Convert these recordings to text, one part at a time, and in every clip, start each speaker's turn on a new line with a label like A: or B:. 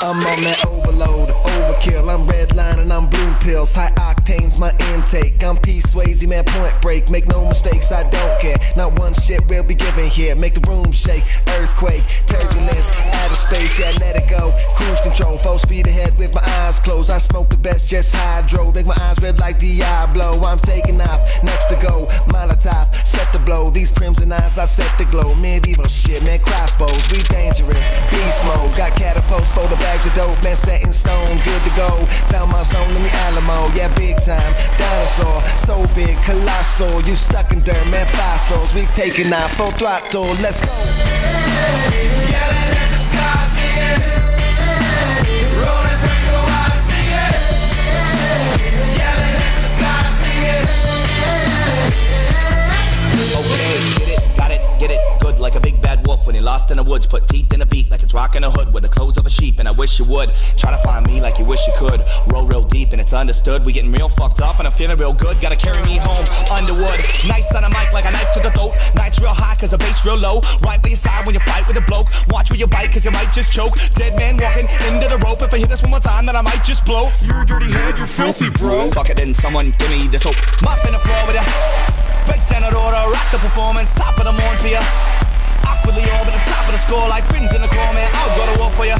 A: I'm on that overload, overkill. I'm redline and I'm blue pills. High octane's my intake. I'm P. Swayze, man, point break. Make no mistakes, I don't care. Not one shit will be given here. Make the room shake, earthquake, turbulence, outer space, yeah, let it go. Cruise control, full speed ahead with my eyes closed. I smoke the best, just hydro. Make my eyes red like Diablo. I'm taking off, next to go. Molotov, set the blow. These crimson eyes, I set the glow. Medieval shit, man, crossbows. We dangerous, beast mode. Got catapults for the bags of dope, man, set in stone, good to go. Found my zone in the Alamo, yeah, big time. Dinosaur, so big, colossal. You stuck in dirt, man, fossils. We taking out full throttle, let's go. Yelling at the sky, singing. Rolling Franco, I sing it. Yelling at the sky, singing.
B: Okay, get it, got it, get it. Good like a big bad wolf when you're lost in the woods. Put teeth in a beat like it's rocking a hood with the clothes of a sheep. And I wish you would try to find me like you wish you could. Roll real deep and it's understood. We getting real fucked up and I'm feeling real good. Gotta carry me home, Underwood. Nice on a mic like a knife to the throat. Nights real high cause the bass real low. Right by your side when you fight with a bloke. Watch where you bite cause you might just choke. Dead man walking into the rope. If I hit this one more time then I might just blow. You're a dirty head, you're filthy bro. Fuck it then someone give me the soap. Mop in the floor with ya. Break down the order, rock the performance. Top of the morning to ya. Awkwardly over the top of the score like friends in the core, man. I'll go to war for ya.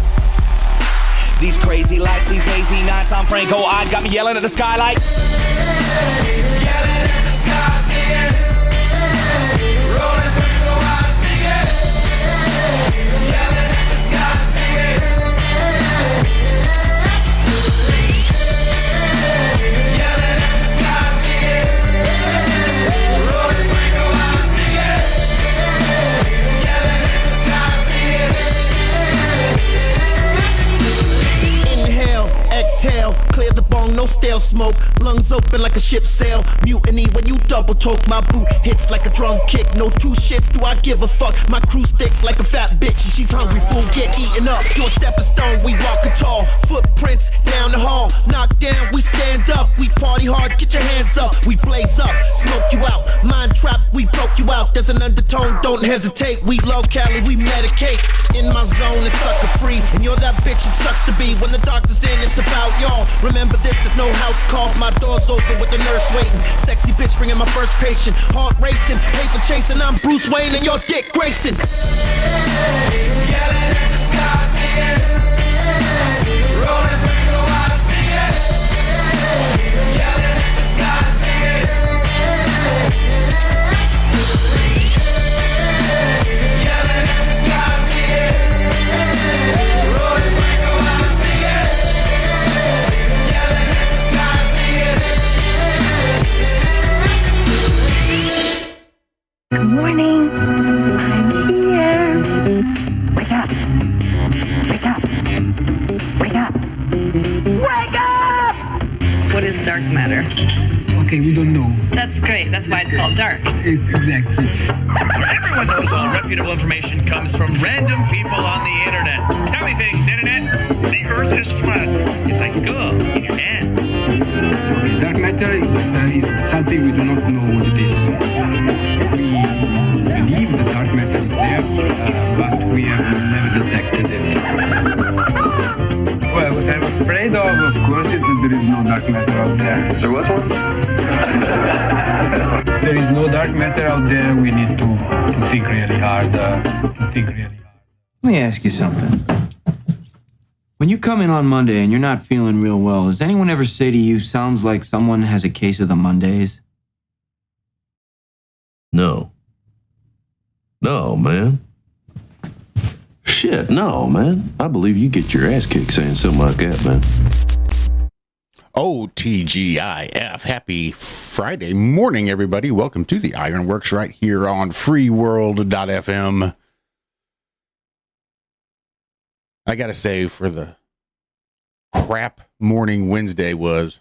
B: These crazy lights, these hazy nights. I'm Franco, I got me yelling at the sky like. Yelling at the sky, singing. Rolling Franco, I sing it. Yelling at the sky, singing. Yelling at the sky, singing. Rolling Franco, I sing it. Yelling at the sky, singing.
C: Inhale, exhale, clear the bong, no stale smoke. Lungs open like a ship sail. Mutiny when you double talk. My boot hits like a drum kick. No two shits do I give a fuck. My crew stick like a fat bitch. And she's hungry, fool, get eaten up. You a stepping stone, we walking tall. Footprints down the hall. Knock down, we stand up. We party hard, get your hands up. We blaze up, smoke you out. Mind trap, we broke you out. There's an undertone, don't hesitate. We love Cali, we medicate. In my zone, it's sucker free. And you're that bitch it sucks to be. When the doctor's in, it's about y'all. Remember this, there's no house calls. My door's open with the nurse waiting. Sexy bitch bringing my first patient. Heart racing, paper chasing. I'm Bruce Wayne and you're Dick Grayson.
A: Yelling at the sky, singing. Rolling Franco, I sing it. Yelling at the sky, singing. Yelling at the sky, singing. Rolling Franco, I sing it. Yelling at the sky, singing.
D: Good morning. I'm here. Wake up. Wake up. Wake up. Wake up!
E: What is dark matter?
F: Okay, we don't know.
E: That's great. That's why it's called dark.
F: It's exactly.
G: Where everyone knows all reputable information comes from random people on the internet. Tell me things, internet. The earth is flat. It's like school in your head.
F: Okay, dark matter is something we do not know what it is. We believe that dark matter is there, but we have never detected it. Well, what I'm afraid of course, is that there is no dark matter out there. There was one? There is no dark matter out there. We need to think really hard.
H: Let me ask you something. When you come in on Monday and you're not feeling real well, does anyone ever say to you, sounds like someone has a case of the Mondays?
I: No. No, man. Shit, no, man. I believe you get your ass kicked saying something like that, man.
J: OTGIF. Happy Friday morning, everybody. Welcome to the IRONWORX right here on freeworld.fm. I got to say, for the crap morning Wednesday was,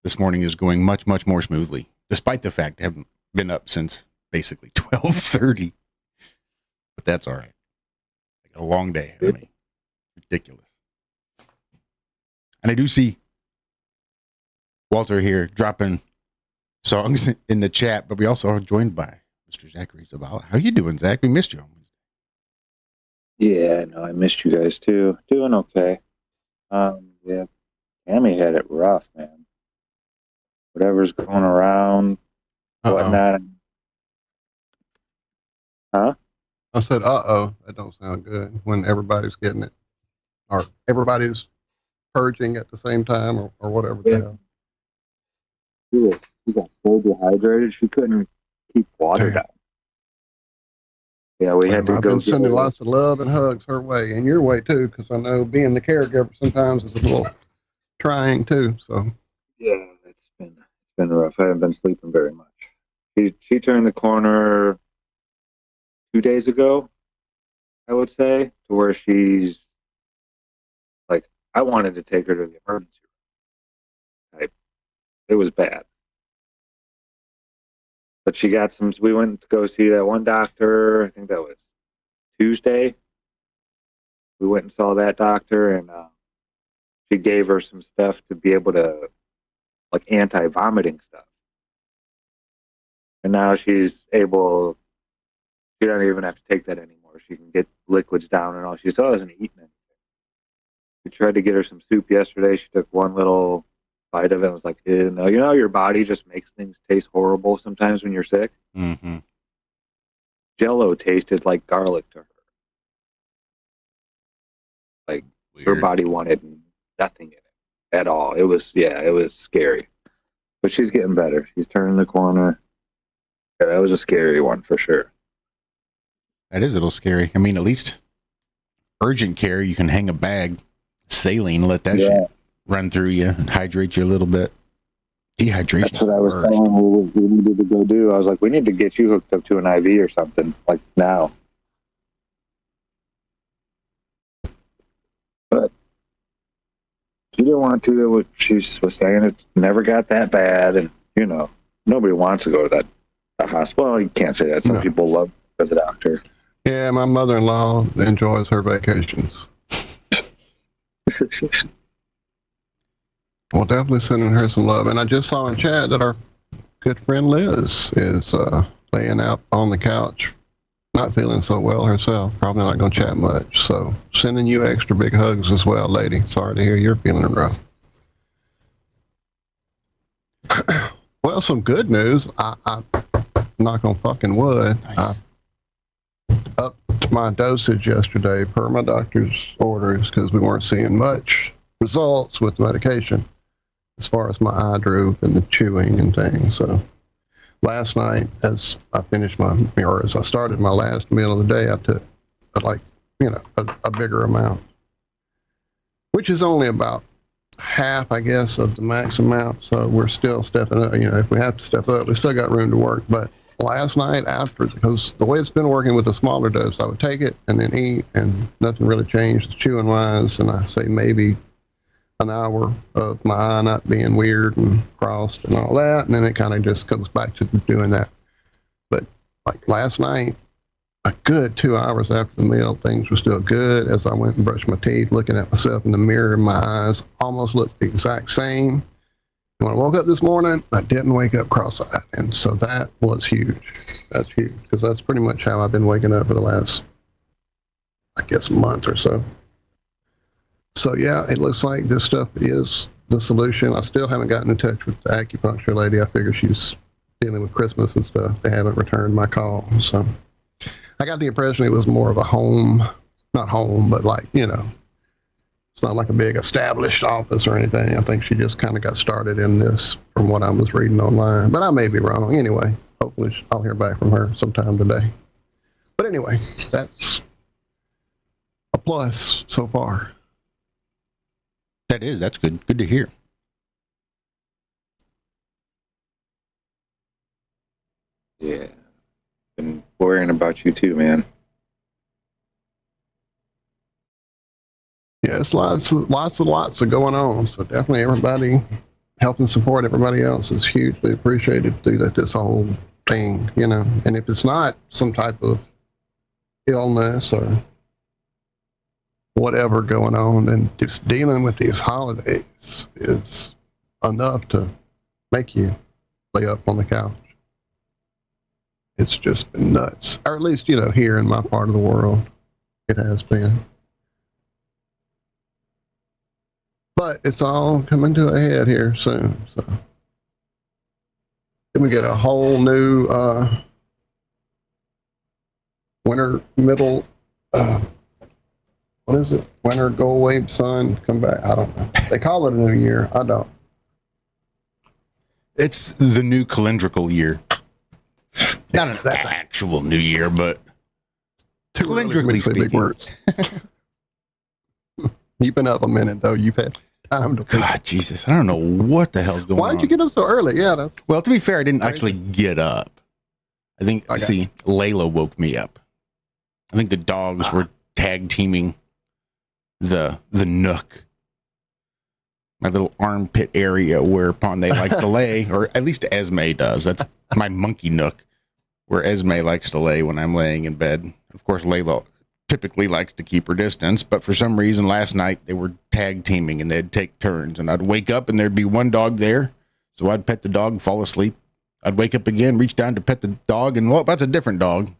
J: this morning is going much, much more smoothly, despite the fact I haven't been up since basically 12:30. But that's all right. A long day ahead of me. Ridiculous. And I do see Walter here dropping songs in the chat, but we also are joined by Mr. Zachary Zabala. How you doing, Zach? We missed you on Wednesday.
K: Yeah, no, I missed you guys too. Doing okay. Yeah, Cami had it rough, man. Whatever's going around, whatnot. Huh?
L: I said, that don't sound good when everybody's getting it. Or everybody's purging at the same time or whatever the hell.
K: She got so dehydrated, she couldn't keep water down. Yeah, we had to
L: I've
K: go.
L: been sending lots of love and hugs her way and your way too, because I know being the caregiver sometimes is a little trying too. So
K: yeah, it's been rough. I haven't been sleeping very much. She turned the corner 2 days ago, I would say, to where she's like, I wanted to take her to the emergency room. It was bad. But she got some, we went to go see that one doctor, I think that was Tuesday. We went and saw that doctor, and she gave her some stuff to be able to, like anti-vomiting stuff. And now she's able, she doesn't even have to take that anymore. She can get liquids down and all. She still hasn't eaten anything. We tried to get her some soup yesterday. She took one little bite of it and was like, no, you know, your body just makes things taste horrible sometimes when you're sick.
J: Mm-hmm.
K: Jell-O tasted like garlic to her. Like, weird. Her body wanted nothing in it at all. It was scary. But she's getting better. She's turning the corner. Yeah, that was a scary one for sure.
J: That is a little scary. I mean, at least urgent care, you can hang a bag, saline, let that shit run through you and hydrate you a little bit. Dehydration.
K: That's what I was telling her we needed to go do. I was like, we need to get you hooked up to an IV or something, like now. But she didn't want to. What she was saying, it never got that bad, and you know, nobody wants to go to the hospital. Well, you can't say that. Some people love to go to the doctor.
L: Yeah, my mother-in-law enjoys her vacations. Well, definitely sending her some love. And I just saw in chat that our good friend Liz is laying out on the couch, not feeling so well herself. Probably not going to chat much. So sending you extra big hugs as well, lady. Sorry to hear you're feeling rough. Well, some good news. I knock on fucking wood. Nice. I upped my dosage yesterday per my doctor's orders because we weren't seeing much results with medication as far as my eye droop and the chewing and things. So last night, as I finished as I started my last meal of the day, I took a bigger amount, which is only about half, I guess, of the max amount. So we're still stepping up. You know, if we have to step up, we still got room to work. But last night after, because the way it's been working with the smaller dose, I would take it and then eat, and nothing really changed chewing wise. And I say maybe an hour of my eye not being weird and crossed and all that, and then it kind of just goes back to doing that. But like last night, a good 2 hours after the meal, things were still good. As I went and brushed my teeth, looking at myself in the mirror, my eyes almost looked the exact same. And when I woke up this morning, I didn't wake up cross-eyed, and so that was huge. That's huge, because that's pretty much how I've been waking up for the last, I guess, month or so. So yeah, it looks like this stuff is the solution. I still haven't gotten in touch with the acupuncture lady. I figure she's dealing with Christmas and stuff. They haven't returned my call. So I got the impression it was more of a not home, but like, you know, it's not like a big established office or anything. I think she just kind of got started in this from what I was reading online, but I may be wrong. Anyway, hopefully I'll hear back from her sometime today. But anyway, that's a plus so far.
J: That's good. Good to hear.
K: Yeah. Been worrying about you too, man.
L: Yeah, it's lots of going on. So definitely everybody helping support everybody else is hugely appreciated through this whole thing, you know. And if it's not some type of illness or whatever going on, then just dealing with these holidays is enough to make you lay up on the couch. It's just been nuts. Or at least, you know, here in my part of the world, it has been. But it's all coming to a head here soon. So then we get a whole new winter middle. What is it? Winter go away, sun, come back. I don't know. They call it a new year. I don't.
J: It's the new calendrical year. Not an actual new year, but calendrically speaking.
L: Big words. You've been up a minute though. You've had time to.
J: God, Jesus, I don't know what the hell's going on.
L: Why'd you get up so early? Yeah, that's.
J: Well, to be fair, I didn't actually get up. I think. See, Layla woke me up. I think the dogs were tag teaming the nook, my little armpit area, whereupon they like to lay, or at least Esme does. That's my monkey nook, where Esme likes to lay when I'm laying in bed. Of course, Layla typically likes to keep her distance, but for some reason last night they were tag teaming and they'd take turns, and I'd wake up and there'd be one dog there, so I'd pet the dog and fall asleep. I'd wake up again, reach down to pet the dog, and well, that's a different dog.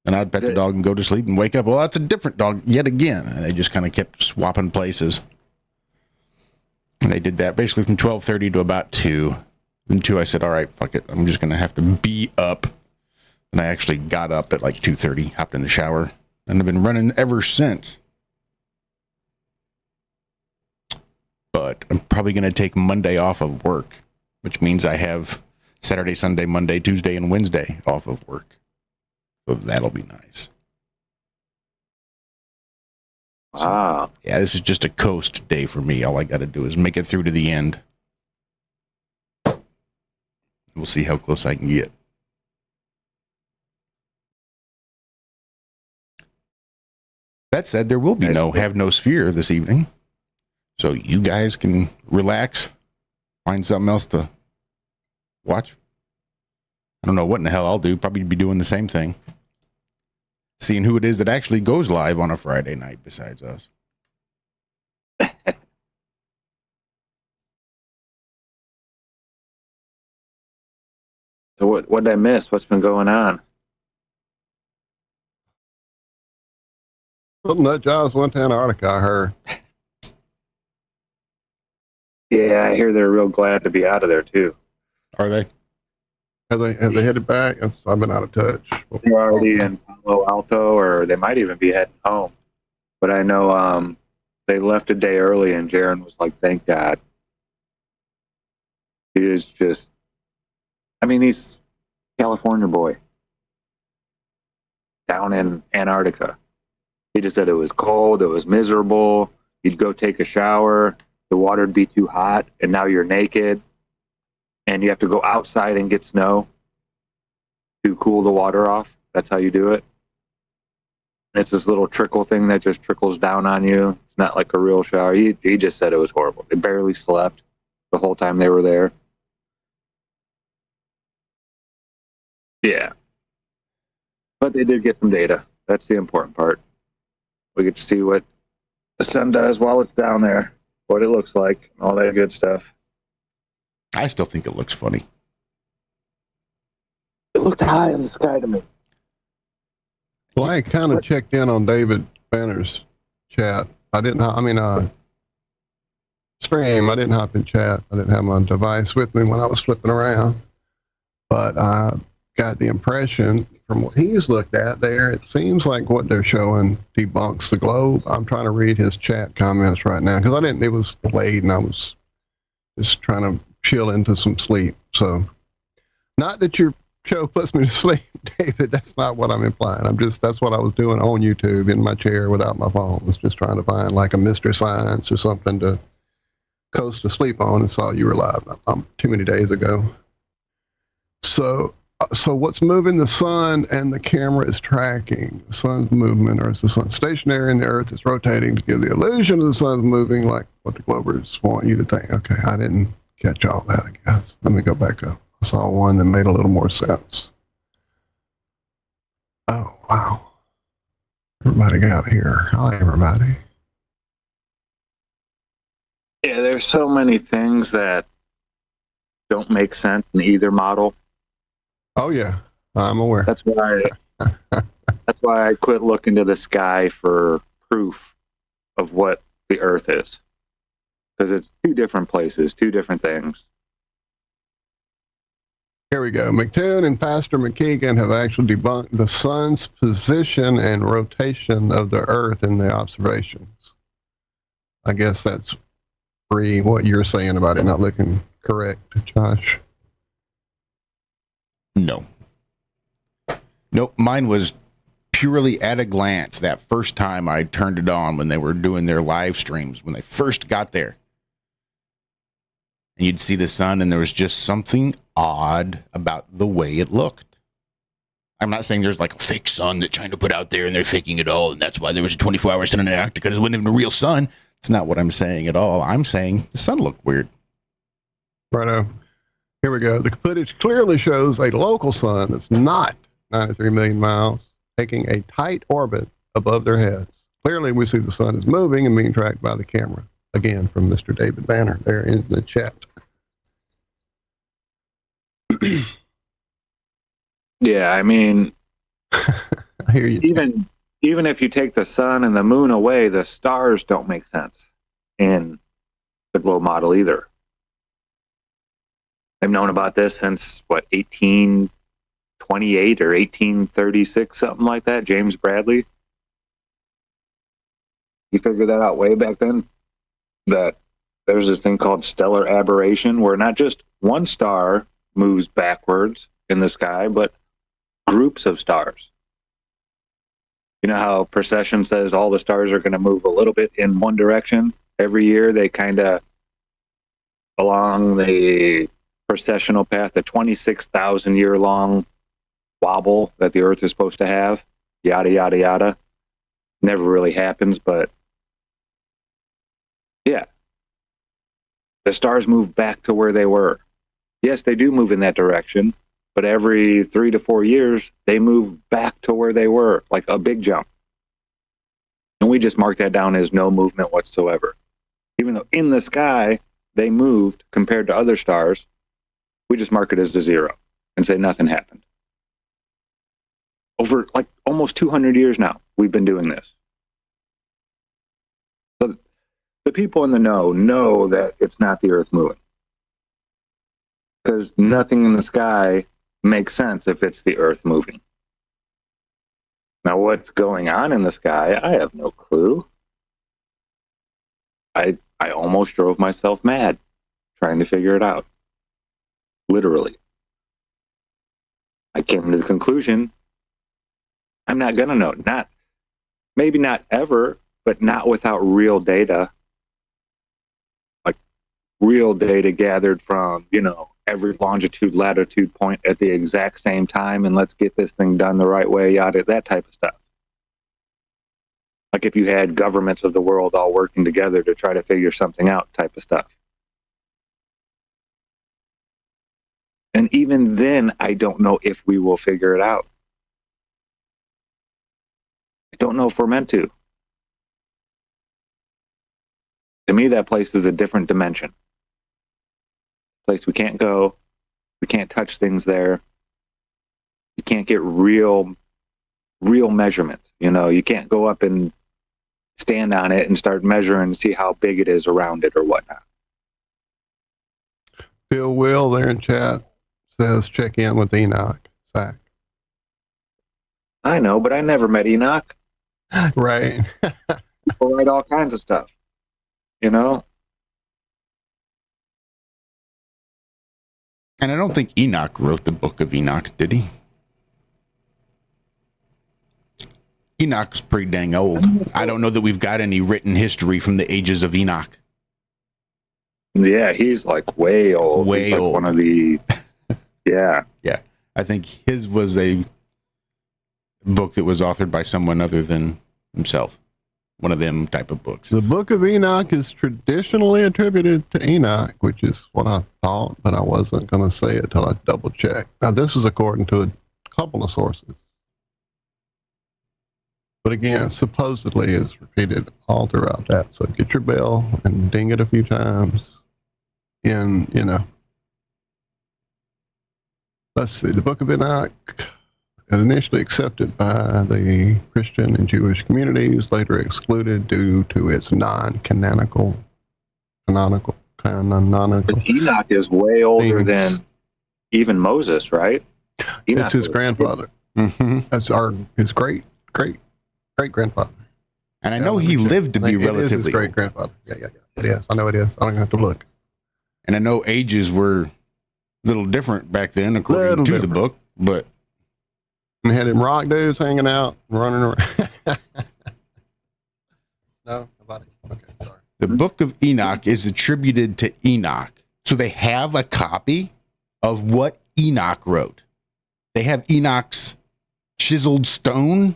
J: And I'd pet the dog and go to sleep and wake up. Well, that's a different dog yet again. And they just kind of kept swapping places. And they did that basically from 12:30 to about 2. Then 2, I said, all right, fuck it. I'm just going to have to be up. And I actually got up at like 2:30, hopped in the shower, and I've been running ever since. But I'm probably going to take Monday off of work, which means I have Saturday, Sunday, Monday, Tuesday, and Wednesday off of work. So that'll be nice.
K: Wow.
J: So, yeah, this is just a coast day for me. All I got to do is make it through to the end. We'll see how close I can get. That said, there will be Have No Sphere this evening. So you guys can relax, find something else to watch. I don't know what in the hell I'll do. Probably be doing the same thing. Seeing who it is that actually goes live on a Friday night besides us.
K: So what did I miss? What's been going on?
L: Some nut jobs went to Antarctica, I heard.
K: Yeah, I hear they're real glad to be out of there too.
J: Are they?
L: Have they headed back? I've been out of touch.
K: They're already in Palo Alto, or they might even be heading home. But I know they left a day early, and Jaron was like, thank God. He is just, I mean, he's a California boy down in Antarctica. He just said it was cold, it was miserable. You'd go take a shower, the water would be too hot, and now you're naked. And you have to go outside and get snow to cool the water off. That's how you do it. And it's this little trickle thing that just trickles down on you. It's not like a real shower. He just said it was horrible. They barely slept the whole time they were there. Yeah. But they did get some data. That's the important part. We get to see what the sun does while it's down there, what it looks like, all that good stuff.
J: I still think it looks funny.
K: It looked high in the sky to me.
L: Well, I kind of checked in on David Banner's chat. Stream. I didn't hop in chat. I didn't have my device with me when I was flipping around. But I got the impression from what he's looked at there, it seems like what they're showing debunks the globe. I'm trying to read his chat comments right now because it was late and I was just trying to chill into some sleep. So, not that your show puts me to sleep, David. That's not what I'm implying. That's what I was doing on YouTube in my chair without my phone. I was just trying to find like a Mr. Science or something to coast to sleep on and saw you were live too many days ago. So what's moving the sun and the camera is tracking the sun's movement, or is the sun stationary and the earth is rotating to give the illusion of the sun's moving like what the Globers want you to think? Okay, I didn't catch all that, I guess. Let me go back up. I saw one that made a little more sense. Oh, wow. Everybody got here. Hi, everybody.
K: Yeah, there's so many things that don't make sense in either model.
L: Oh, yeah. I'm aware.
K: That's why I quit looking to the sky for proof of what the Earth is. because it's two different places, two different things.
L: Here we go. McToon and Pastor McKeegan have actually debunked the sun's position and rotation of the Earth in the observations. I guess that's what you're saying about it not looking correct, Josh.
J: No. Nope. Mine was purely at a glance that first time I turned it on when they were doing their live streams, when they first got there. And you'd see the sun, and there was just something odd about the way it looked. I'm not saying there's like a fake sun they're trying to put out there and they're faking it all, and that's why there was a 24-hour sun in Antarctica because it wasn't even a real sun. It's not what I'm saying at all. I'm saying the sun looked weird.
L: Righto. Here we go. The footage clearly shows a local sun that's not 93 million miles, taking a tight orbit above their heads. Clearly, we see the sun is moving and being tracked by the camera. Again, from Mr. David Banner there in the chat.
K: Yeah, I mean,
L: I hear you.
K: Even if you take the sun and the moon away, the stars don't make sense in the globe model either. I've known about this since, 1828 or 1836, something like that. James Bradley. He figured that out way back then, that there's this thing called stellar aberration, where not just one star moves backwards in the sky, but groups of stars. You know how precession says all the stars are going to move a little bit in one direction? Every year they kind of, along the precessional path, the 26,000 year long wobble that the Earth is supposed to have, yada, yada, yada. Never really happens, but yeah. The stars move back to where they were. Yes, they do move in that direction, but every 3 to 4 years, they move back to where they were, like a big jump. And we just mark that down as no movement whatsoever. Even though in the sky, they moved compared to other stars, we just mark it as a zero and say nothing happened. Over like almost 200 years now, we've been doing this. So the people in the know that it's not the Earth moving. Because nothing in the sky makes sense if it's the Earth moving. Now, what's going on in the sky, I have no clue. I almost drove myself mad trying to figure it out. Literally. I came to the conclusion, I'm not going to know. Maybe not ever, but not without real data. Like real data gathered from, every longitude, latitude point at the exact same time, and let's get this thing done the right way, yada, that type of stuff. Like if you had governments of the world all working together to try to figure something out type of stuff. And even then, I don't know if we will figure it out. I don't know if we're meant to. To me, that place is a different dimension. Place we can't go. We can't touch things there. You can't get real measurements. You can't go up and stand on it and start measuring and see how big it is around it or whatnot.
L: Phil Will there in chat says check in with Enoch. Zack.
K: I know, but I never met Enoch.
L: Right.
K: People write all kinds of stuff.
J: And I don't think Enoch wrote the book of Enoch, did he? Enoch's pretty dang old. I don't know that we've got any written history from the ages of Enoch.
K: Yeah, he's like way old.
J: Way old.
K: One of the... Yeah.
J: Yeah. I think his was a book that was authored by someone other than himself. One of them type of books.
L: The Book of Enoch is traditionally attributed to Enoch, which is what I thought, but I wasn't going to say it till I double checked. Now, this is according to a couple of sources. But again, supposedly is repeated all throughout that. So get your bell and ding it a few times. Let's see. The Book of Enoch, initially accepted by the Christian and Jewish communities, later excluded due to its non-canonical canonical.
K: But Enoch is way older than even Moses, right? Enoch
L: it's his grandfather.
J: Mm-hmm.
L: That's his great grandfather.
J: And I know he lived to be relatively
L: great grandfather. Yeah. It is. I know it is. I don't have to look.
J: And I know ages were a little different back then, according to the book, but.
L: And had him rock dudes hanging out, running around. No, nobody. Okay, sorry.
J: The Book of Enoch is attributed to Enoch. So they have a copy of what Enoch wrote. They have Enoch's chiseled stone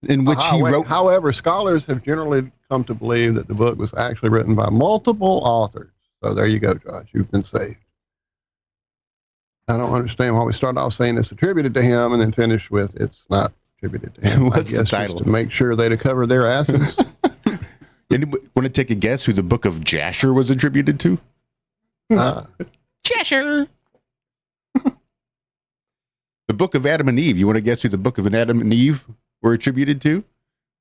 J: in which he wrote.
L: However, scholars have generally come to believe that the book was actually written by multiple authors. So there you go, Josh. You've been saved. I don't understand why we start off saying it's attributed to him and then finish with it's not attributed to him.
J: What's the title?
L: To make sure they'd cover their asses.
J: Anybody want to take a guess who the Book of Jasher was attributed to? Jasher. The Book of Adam and Eve. You want to guess who the Book of Adam and Eve were attributed to?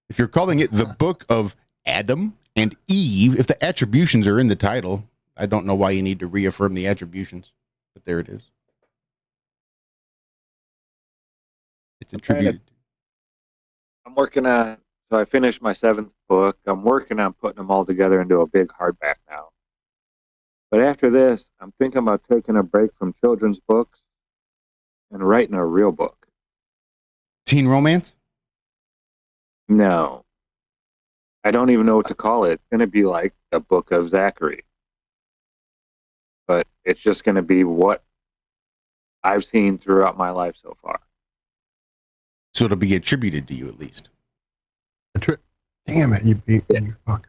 J: If you're calling it the Book of Adam and Eve, if the attributions are in the title, I don't know why you need to reaffirm the attributions, but there it is. It's attributed.
K: I'm working on, so I finished my 7th book. I'm working on putting them all together into a big hardback now. But after this, I'm thinking about taking a break from children's books and writing a real book.
J: Teen romance?
K: No. I don't even know what to call it. It's going to be like a book of Zachary. But it's just going to be what I've seen throughout my life so far.
J: So it'll be attributed to you at least.
L: Damn it, you beat me, you fucker.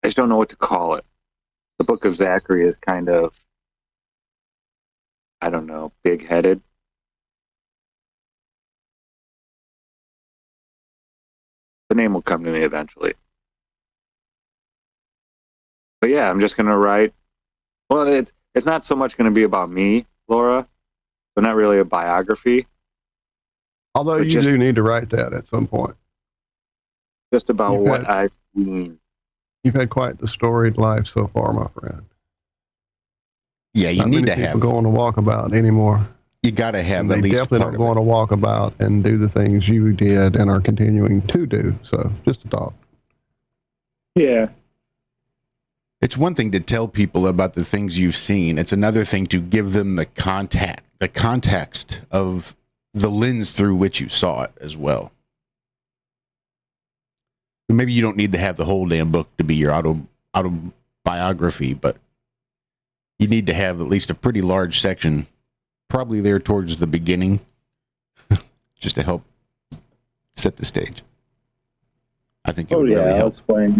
K: I just don't know what to call it. The book of Zachary is kind of, I don't know, big-headed. The name will come to me eventually. But yeah, I'm just going to write. Well, it's not so much going to be about me, Laura. So not really a biography.
L: Although you do need to write that at some point.
K: Just about what I've seen.
L: You've had quite the storied life so far, my friend.
J: Yeah, you need to have.
L: Go on a walkabout anymore.
J: You got to have at least.
L: They definitely don't go on a walkabout and do the things you did and are continuing to do. So, just a thought.
K: Yeah.
J: It's one thing to tell people about the things you've seen. It's another thing to give them the context of the lens through which you saw it as well. Maybe you don't need to have the whole damn book to be your autobiography, but you need to have at least a pretty large section, probably there towards the beginning, just to help set the stage. I think it would really help.
K: I'll explain,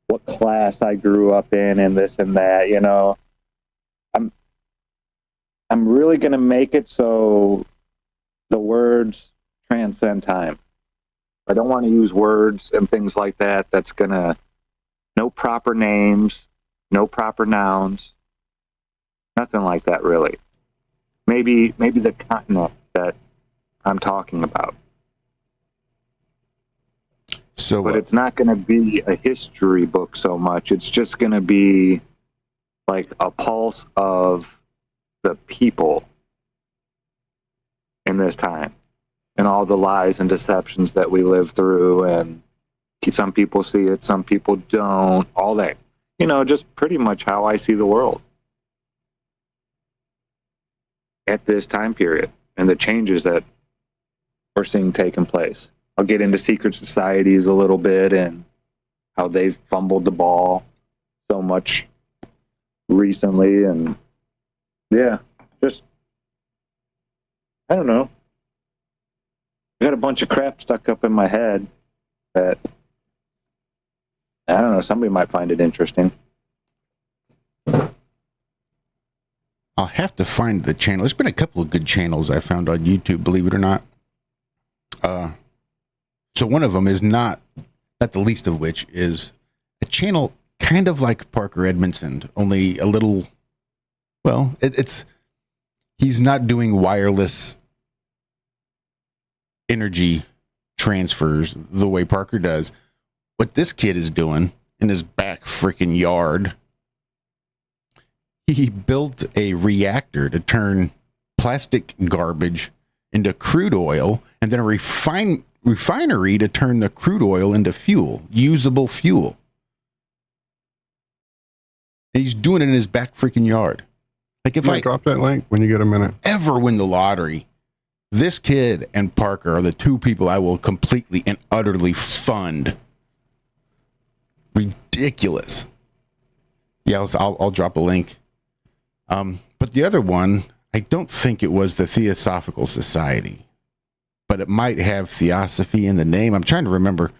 K: what class I grew up in and this and that, I'm really going to make it so the words transcend time. I don't want to use words and things like that. That's going to, no proper names, no proper nouns, nothing like that really. Maybe the continent that I'm talking about.
J: So,
K: but it's not going to be a history book so much. It's just going to be like a pulse of the people in this time and all the lies and deceptions that we live through. And some people see it, some people don't, all that, just pretty much how I see the world at this time period and the changes that we're seeing taking place. I'll get into secret societies a little bit and how they've fumbled the ball so much recently. And yeah, just, I don't know. I got a bunch of crap stuck up in my head that, I don't know, somebody might find it interesting.
J: I'll have to find the channel. There's been a couple of good channels I found on YouTube, believe it or not. So one of them is not the least of which is a channel kind of like Parker Edmondson, only a little, well, he's not doing wireless energy transfers the way Parker does. What this kid is doing in his back freaking yard. He built a reactor to turn plastic garbage into crude oil, and then a refinery to turn the crude oil into fuel, usable fuel. And he's doing it in his back freaking yard. Like, if I
L: drop that link when you get a minute,
J: ever win the lottery, this kid and Parker are the two people I will completely and utterly fund. Ridiculous. Yeah, I'll drop a link. But the other one, I don't think it was the Theosophical Society, but it might have theosophy in the name. I'm trying to remember,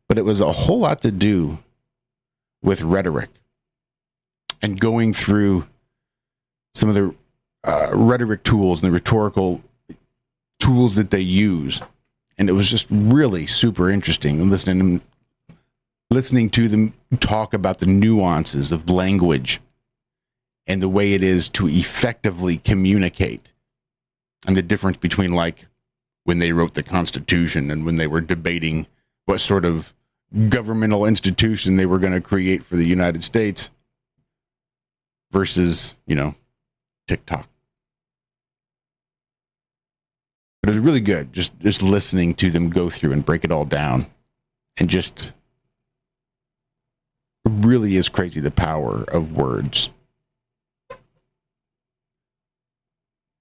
J: but it was a whole lot to do with rhetoric and going through some of the rhetoric tools and the rhetorical tools that they use. And it was just really super interesting listening to them talk about the nuances of language and the way it is to effectively communicate, and the difference between, like, when they wrote the Constitution and when they were debating what sort of governmental institution they were going to create for the United States versus, TikTok. But it was really good, just listening to them go through and break it all down, and just it really is crazy, the power of words.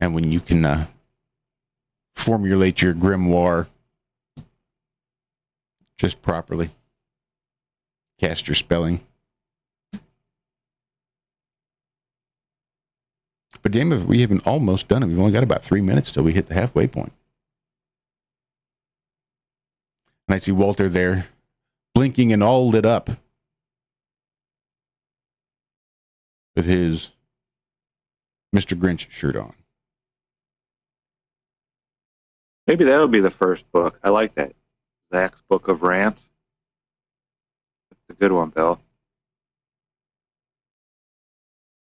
J: And when you can formulate your grimoire just properly, cast your spelling. But damn it, we haven't almost done it. We've only got about 3 minutes till we hit the halfway point. And I see Walter there, blinking and all lit up with his Mr. Grinch shirt on.
K: Maybe that'll be the first book. I like that. Zack's Book of Rants. It's a good one, Bill.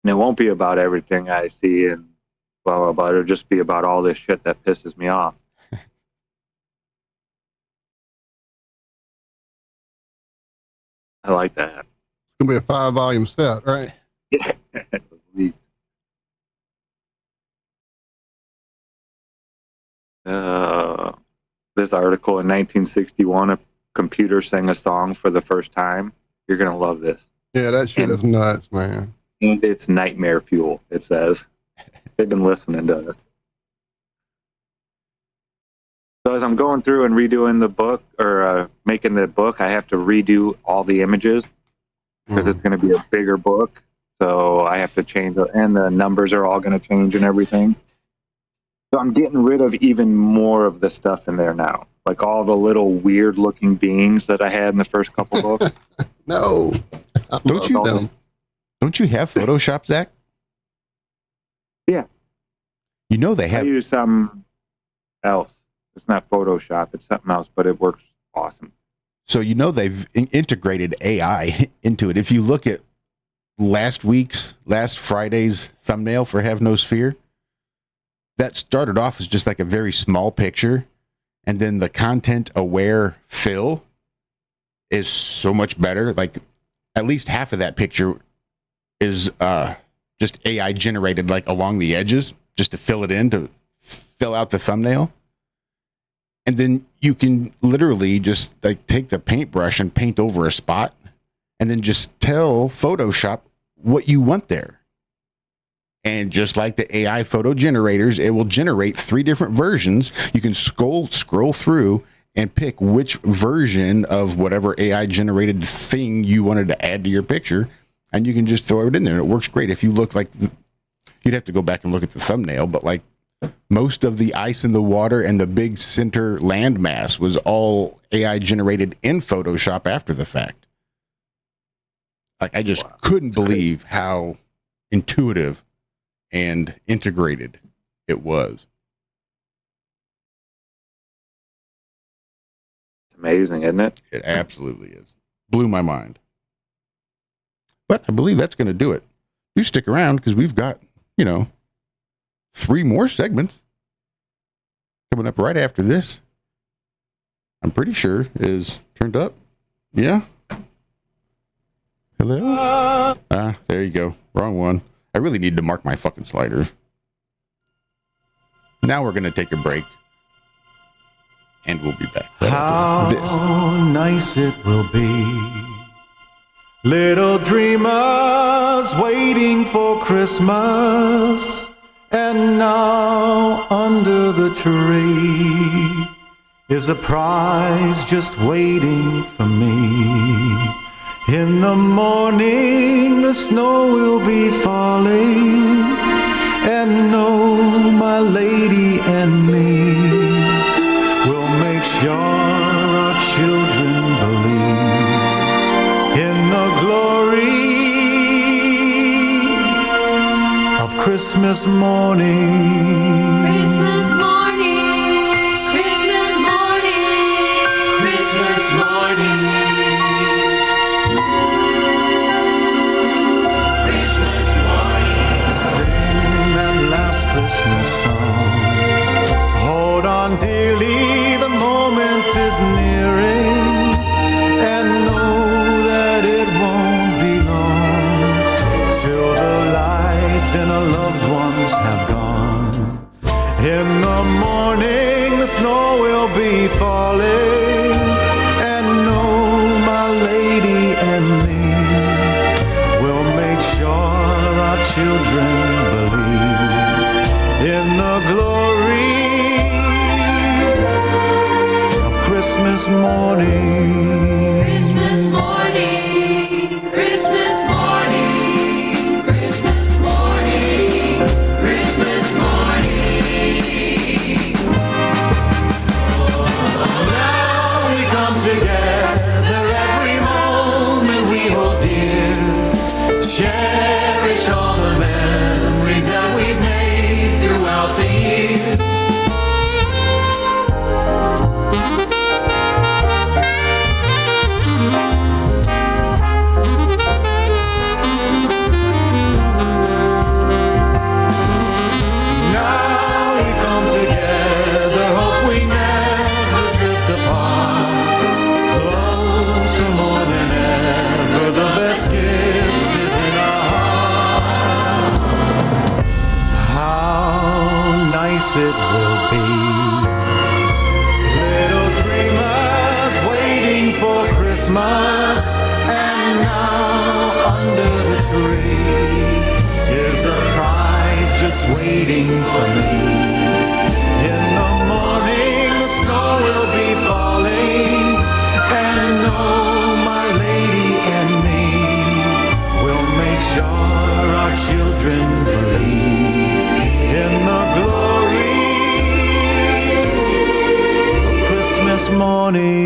K: And it won't be about everything I see and blah, blah, blah. It'll just be about all this shit that pisses me off. I like that.
L: It's going to be a 5-volume set, right?
K: Yeah. This article in 1961, a computer sang a song for the first time. You're going to love this.
L: Yeah, that shit is nuts, man.
K: And it's nightmare fuel, it says. They've been listening to it. So as I'm going through and redoing the book, or making the book, I have to redo all the images because it's going to be a bigger book. So I have to change it, and the numbers are all going to change and everything. So I'm getting rid of even more of the stuff in there now. Like all the little weird looking beings that I had in the first couple books.
L: No.
J: Don't you have Photoshop, Zach?
K: Yeah.
J: They have.
K: I use something else. It's not Photoshop. It's something else, but it works awesome.
J: So they've integrated AI into it. If you look at last Friday's thumbnail for Have No Sphere, that started off as just like a very small picture, and then the content aware fill is so much better. Like, at least half of that picture is just AI generated, like along the edges, just to fill it in, to fill out the thumbnail. And then you can literally just like take the paintbrush and paint over a spot, and then just tell Photoshop what you want there. And just like the AI photo generators, it will generate 3 different versions. You can scroll through and pick which version of whatever AI generated thing you wanted to add to your picture, and you can just throw it in there. And it works great. If you look like, you'd have to go back and look at the thumbnail, but like most of the ice in the water and the big center landmass was all AI generated in Photoshop after the fact. Like, I just couldn't believe how intuitive and integrated it was.
K: It's amazing, isn't it?
J: It absolutely is. Blew my mind. But I believe that's going to do it. You stick around because we've got, 3 more segments coming up right after this. I'm pretty sure is turned up. Yeah. Hello? There you go. Wrong one. I really need to mark my fucking slider. Now we're going to take a break. And we'll be back.
A: How nice it will be. Little dreamers waiting for Christmas. And now under the tree is a prize just waiting for me. In the morning the snow will be falling, and no, my lady and me will make sure our children believe in the glory of Christmas morning.
M: Christmas morning, Christmas morning, Christmas morning. Christmas morning.
A: Sing that last Christmas song. Hold on dearly, the moment is nearing, and know that it won't be long till the lights and our loved ones have gone. In the morning the snow will be falling, and know my lady and me will make sure our children believe in the glory of Christmas morning.
M: Christmas morning, Christmas morning, Christmas morning, Christmas morning.
A: Now we come together, every moment we hold dear. Cherish all the memories that we've made throughout the years. Now we come together, hope we never drift apart. Closer more than ever, the best gift is in our heart. How nice it will be. Little dreamers waiting for Christmas, and now under the tree is a prize just waiting for me. In the morning the snow will be falling, and know my lady and me will make sure our children believe in the glory of Christmas morning.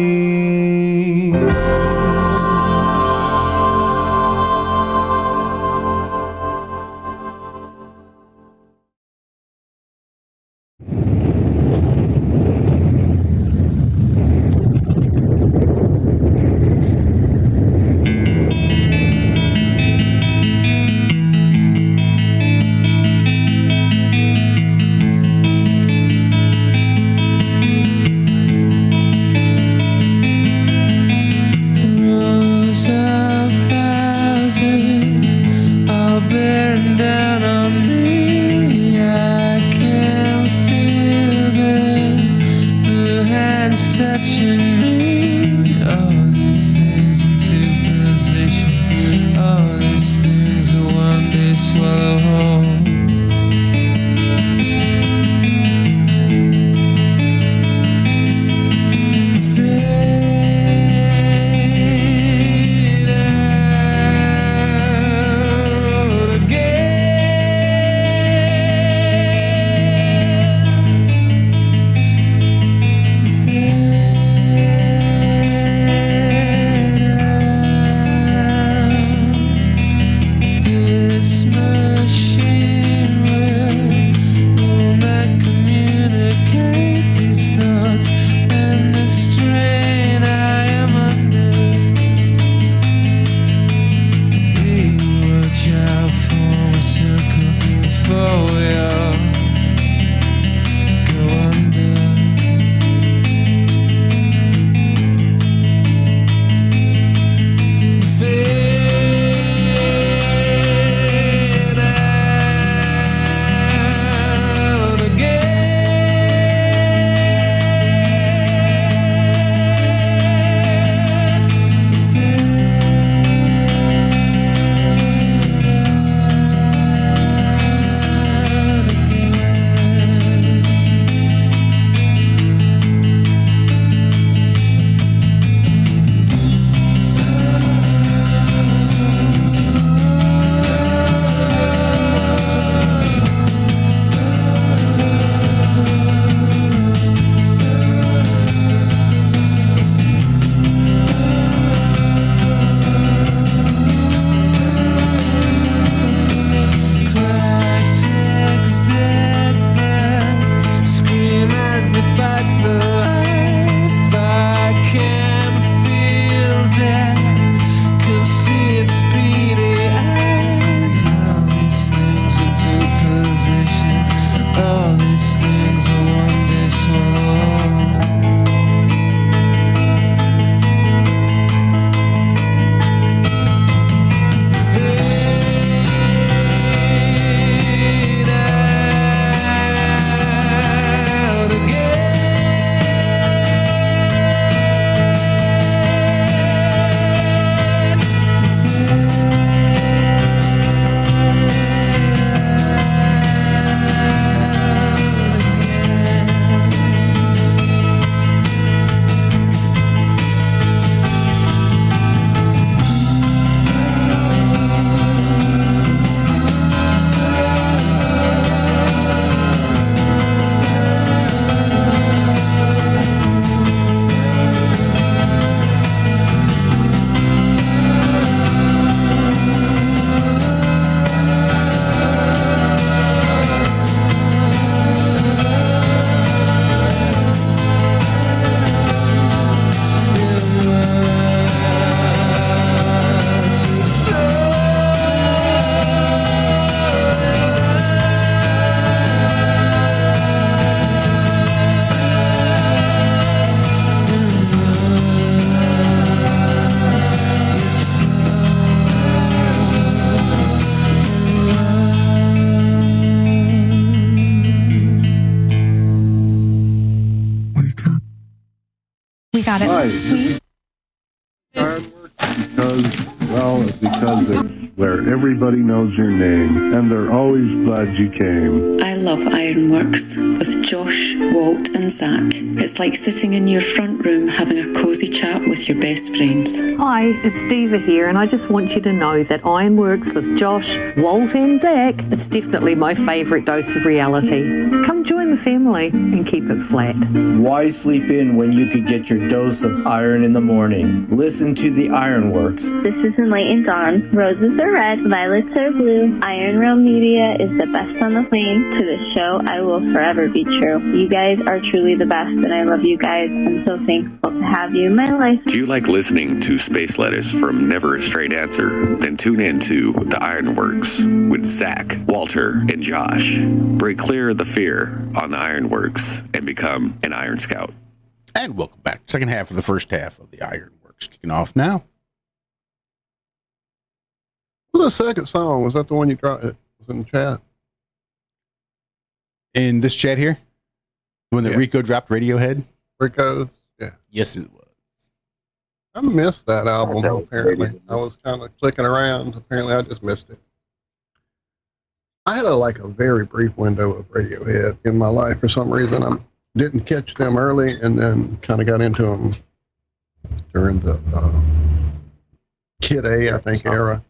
N: Got it.
O: Right.
N: Sweet.
O: Because it's where everybody knows your name, and they're always glad you came.
P: I love Ironworks with Josh, Walt, and Zack. It's like sitting in your front room having a cozy chat with your best friends.
Q: Hi, it's Diva here, and I just want you to know that Ironworks with Josh, Walt, and Zack, it's definitely my favourite dose of reality. Come join the family and keep it flat.
R: Why sleep in when you could get your dose of iron in the morning? Listen to the Ironworks.
S: This is Enlightened Dawn. Roses are red, violets are blue. Media is the best on the plane. To this show, I will forever be true. You guys are truly the best, and I love you guys. I'm so thankful to have you in my life.
T: Do you like listening to space letters from Never a Straight Answer? Then tune in to The Ironworks with Zack, Walter, and Josh. Break clear of the fear on The Ironworks and become an Iron Scout.
J: And welcome back. Second half of the first half of the Ironworks kicking off now.
L: What was the second song? Was that the one you dropped? It was in the chat.
J: In this chat here? When the Rico dropped Radiohead?
L: Rico? Yeah.
J: Yes, it was.
L: I missed that album, apparently. I was kind of clicking around. Apparently, I just missed it. I had a very brief window of Radiohead in my life for some reason. I didn't catch them early and then kind of got into them during the Kid A, I think, era.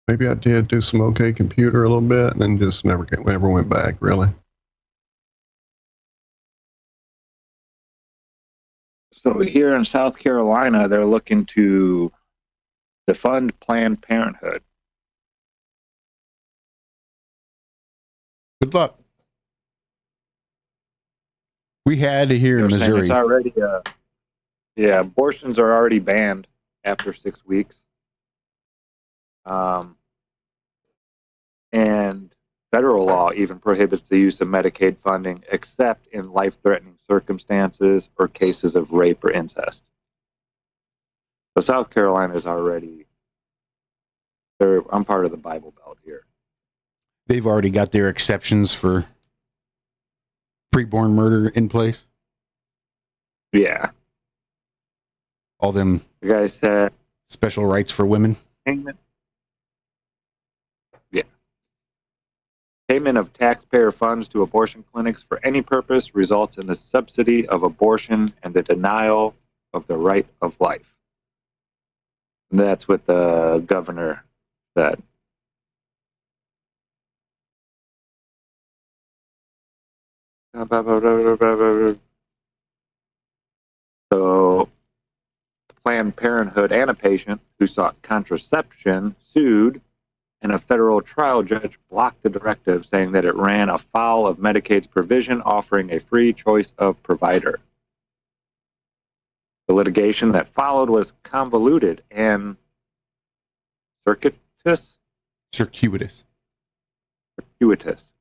L: Maybe I did do some OK Computer a little bit and then just never went back, really.
K: So here in South Carolina, they're looking to defund Planned Parenthood.
J: Good luck. We had here in Missouri.
K: It's already, abortions are already banned after 6 weeks. And federal law even prohibits the use of Medicaid funding except in life-threatening circumstances or cases of rape or incest. So South Carolina is already, I'm part of the Bible Belt here.
J: They've already got their exceptions for preborn murder in place.
K: Yeah.
J: All them
K: the guy said
J: special rights for women.
K: Payment of taxpayer funds to abortion clinics for any purpose results in the subsidy of abortion and the denial of the right of life. And that's what the governor said. So, Planned Parenthood and a patient who sought contraception sued, and a federal trial judge blocked the directive, saying that it ran afoul of Medicaid's provision offering a free choice of provider. The litigation that followed was convoluted and circuitous.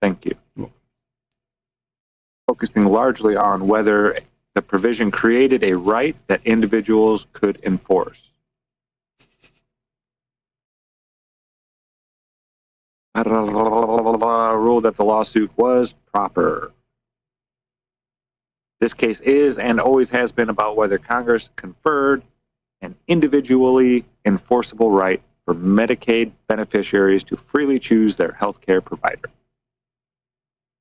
K: Thank you. Focusing largely on whether the provision created a right that individuals could enforce. Ruled that the lawsuit was proper. This case is and always has been about whether Congress conferred an individually enforceable right for Medicaid beneficiaries to freely choose their health care provider.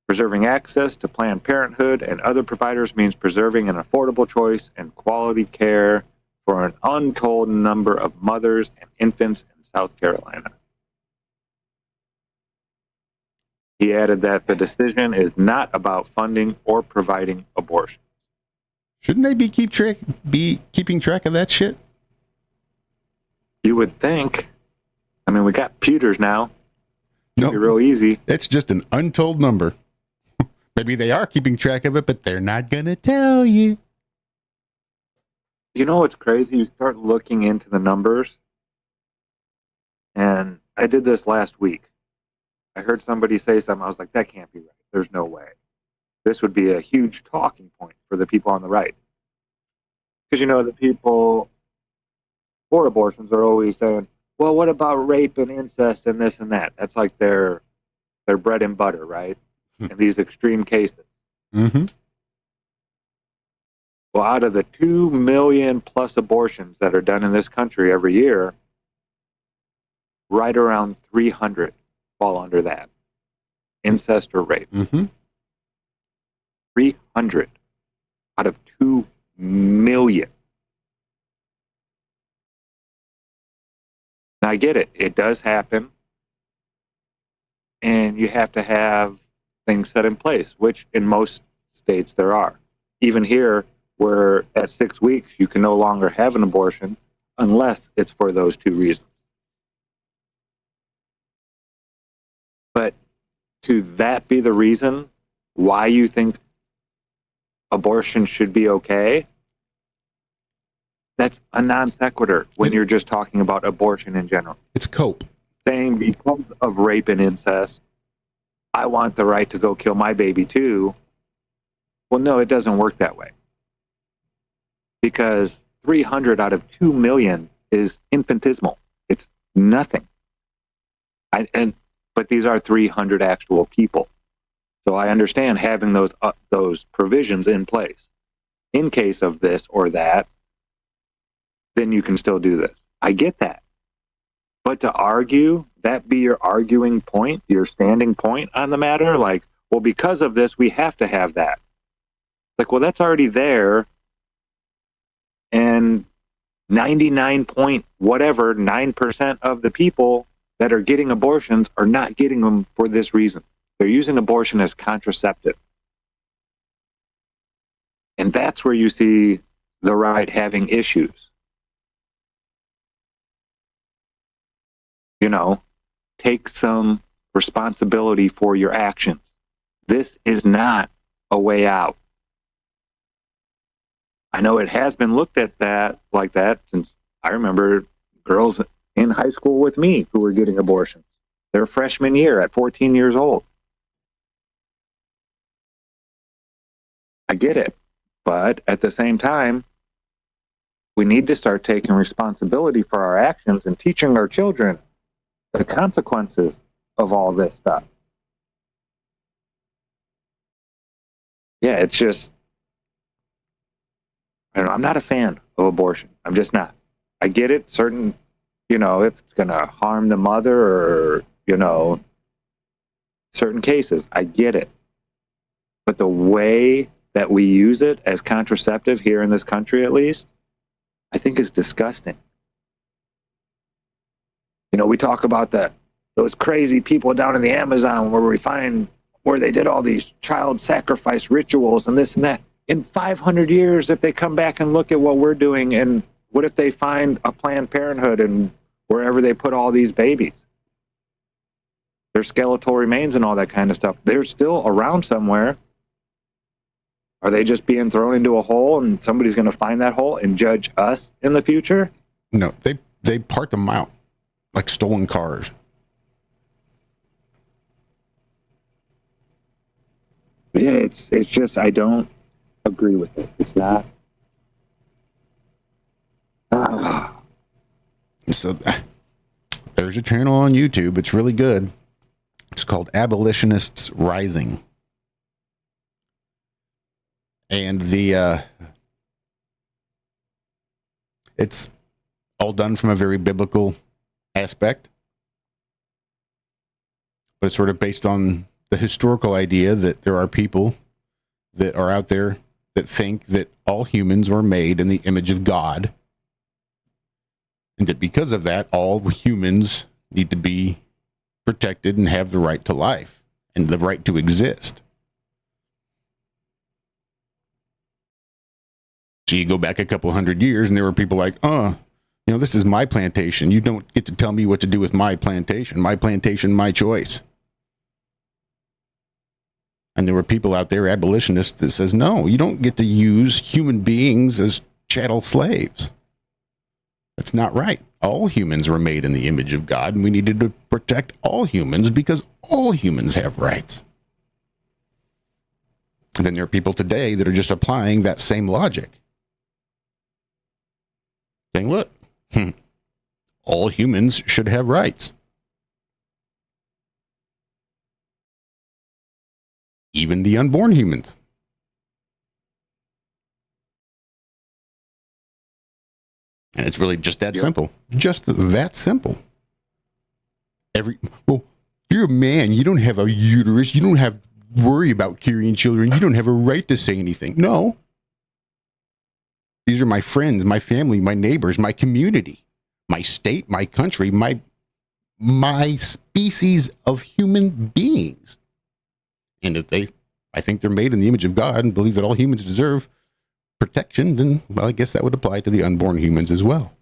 K: Preserving access to Planned Parenthood and other providers means preserving an affordable choice and quality care for an untold number of mothers and infants in South Carolina. He added that the decision is not about funding or providing abortion.
J: Shouldn't they be keeping track of that shit?
K: You would think. I mean, we got computers now.
J: No,
K: be real easy.
J: It's just an untold number. Maybe they are keeping track of it, but they're not going to tell you.
K: You know what's crazy? You start looking into the numbers. And I did this last week. I heard somebody say something. I was like, that can't be right. There's no way. This would be a huge talking point for the people on the right. Because, you know, the people for abortions are always saying, well, what about rape and incest and this and that? That's like their bread and butter, right? In these extreme cases.
J: Mm-hmm.
K: Well, out of the 2 million plus abortions that are done in this country every year, right around 300 fall under that. Incest or rape. 300 out of 2 million. Now, I get it. It does happen. And you have to have things set in place, which in most states there are. Even here, where at 6 weeks you can no longer have an abortion unless it's for those two reasons. But to that be the reason why you think abortion should be okay, that's a non sequitur when you're just talking about abortion in general.
J: It's cope.
K: Saying because of rape and incest, I want the right to go kill my baby too. Well, no, it doesn't work that way. Because 300 out of 2 million is infinitesimal. It's nothing. But these are 300 actual people. So I understand having those provisions in place. In case of this or that, then you can still do this. I get that. But to argue, that be your arguing point, your standing point on the matter, like, well, because of this, we have to have that. Like, well, that's already there. And 99.9% of the people that are getting abortions are not getting them for this reason. They're using abortion as contraceptive. And that's where you see the right having issues. You know, take some responsibility for your actions. This is not a way out. I know it has been looked at that like that since I remember girls in high school with me who were getting abortions their freshman year at 14 years old. I get it. But at the same time, we need to start taking responsibility for our actions and teaching our children the consequences of all this stuff. Yeah, it's just, I'm not a fan of abortion. I'm just not. I get it. Certain, if it's going to harm the mother or, certain cases, I get it. But the way that we use it as contraceptive here in this country, at least, I think is disgusting. We talk about those crazy people down in the Amazon where they did all these child sacrifice rituals and this and that. In 500 years, if they come back and look at what we're doing, and what if they find a Planned Parenthood and wherever they put all these babies, their skeletal remains and all that kind of stuff, they're still around somewhere. Are they just being thrown into a hole and somebody's going to find that hole and judge us in the future?
J: No, they part them out like stolen cars.
K: Yeah, it's just, I don't agree with it. It's not.
J: So there's a channel on YouTube. It's really good. It's called Abolitionists Rising. And it's all done from a very biblical aspect, but it's sort of based on the historical idea that there are people that are out there that think that all humans were made in the image of God, and that because of that, all humans need to be protected and have the right to life and the right to exist. So you go back a couple hundred years and there were people like, this is my plantation. You don't get to tell me what to do with my plantation, my choice. And there were people out there, abolitionists, that says, no, you don't get to use human beings as chattel slaves. That's not right. All humans were made in the image of God, and we needed to protect all humans because all humans have rights. And then there are people today that are just applying that same logic. Saying, look, all humans should have rights. Even the unborn humans. And it's really just that simple. Just that simple. You're a man. You don't have a uterus. You don't have to worry about carrying children. You don't have a right to say anything. No. These are my friends, my family, my neighbors, my community, my state, my country, my species of human beings. And if I think they're made in the image of God and believe that all humans deserve protection, then, well, I guess that would apply to the unborn humans as well.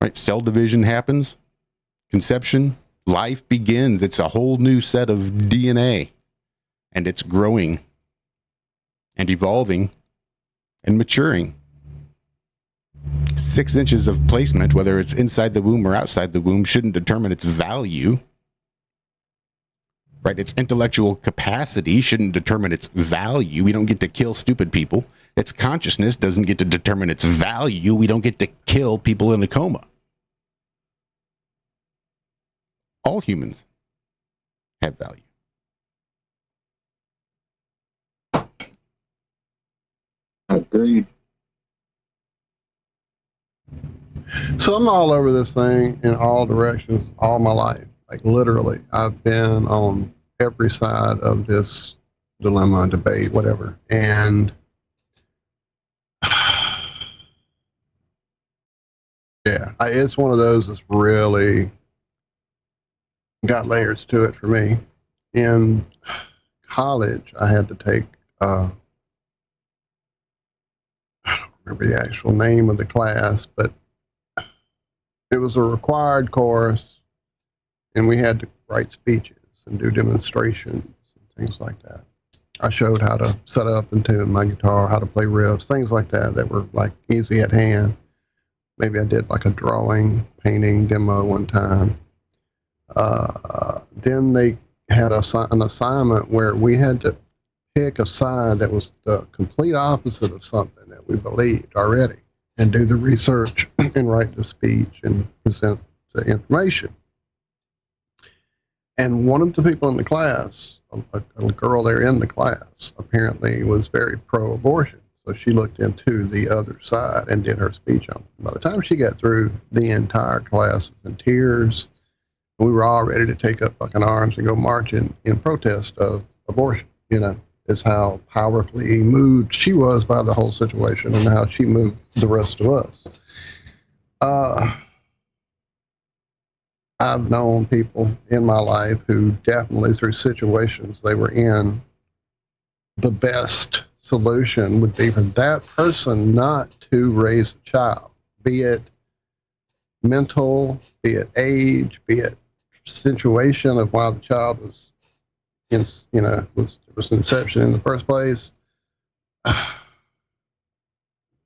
J: Right? Cell division happens, conception, life begins. It's a whole new set of DNA, and it's growing and evolving and maturing. 6 inches of placement, whether it's inside the womb or outside the womb, shouldn't determine its value. Right? Its intellectual capacity shouldn't determine its value. We don't get to kill stupid people. Its consciousness doesn't get to determine its value. We don't get to kill people in a coma. All humans have value.
K: Agreed.
L: So I'm all over this thing in all directions all my life. Like literally, I've been on every side of this dilemma, debate, whatever. And yeah, it's one of those that's really got layers to it for me. In college, I had to take, I don't remember the actual name of the class, but it was a required course. And we had to write speeches and do demonstrations and things like that. I showed how to set up and tune my guitar, how to play riffs, things like that were like easy at hand. Maybe I did like a drawing, painting demo one time. Then they had an assignment where we had to pick a side that was the complete opposite of something that we believed already and do the research and write the speech and present the information. And one of the people in the class, a girl there in the class, apparently was very pro-abortion. So she looked into the other side and did her speech on it. By the time she got through, the entire class was in tears. We were all ready to take up fucking arms and go marching in protest of abortion. You know, is how powerfully moved she was by the whole situation and how she moved the rest of us. I've known people in my life who definitely through situations they were in, the best solution would be for that person not to raise a child, be it mental, be it age, be it situation of why the child was in, was inception in the first place.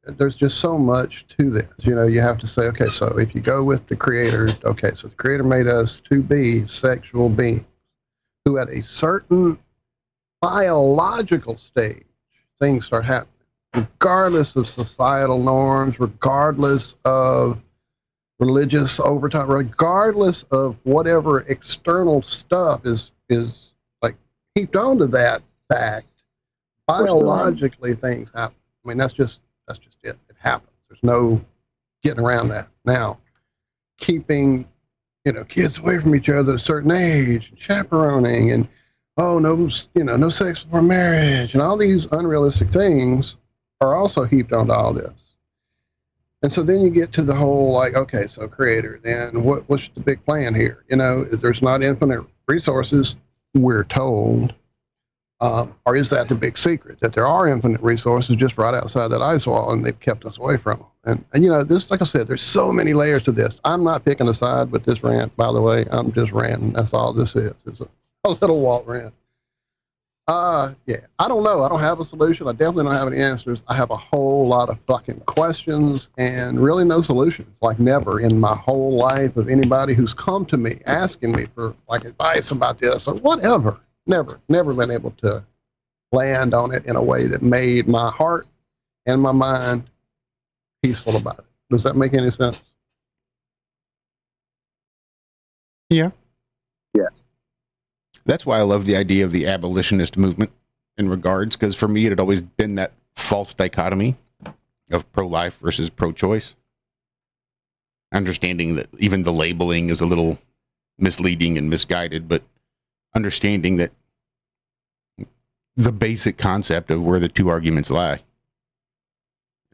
L: There's just so much to this. You know, you have to say, okay, so if you go with the creator, okay, so the creator made us to be sexual beings who at a certain biological stage, things start happening, regardless of societal norms, regardless of religious overtime, regardless of whatever external stuff is like heaped onto that fact, biologically things happen. I mean, that's just it. It happens. There's no getting around that. Now, keeping, kids away from each other at a certain age, and chaperoning, and no sex before marriage, and all these unrealistic things are also heaped onto all this. And so then you get to the whole, like, okay, so creator, then what's the big plan here? There's not infinite resources, we're told. Or is that the big secret, that there are infinite resources just right outside that ice wall and they've kept us away from them? And this, like I said, there's so many layers to this. I'm not picking a side with this rant, by the way. I'm just ranting. That's all this is. It's a little Walt rant. Yeah, I don't know. I don't have a solution. I definitely don't have any answers. I have a whole lot of fucking questions and really no solutions. Like never in my whole life of anybody who's come to me asking me for like advice about this or whatever. Never been able to land on it in a way that made my heart and my mind peaceful about it. Does that make any sense?
J: Yeah.
K: Yeah.
J: That's why I love the idea of the abolitionist movement in regards, because for me it had always been that false dichotomy. of pro-life versus pro-choice. Understanding that even the labeling is a little misleading and misguided, but understanding that the basic concept of where the two arguments lie.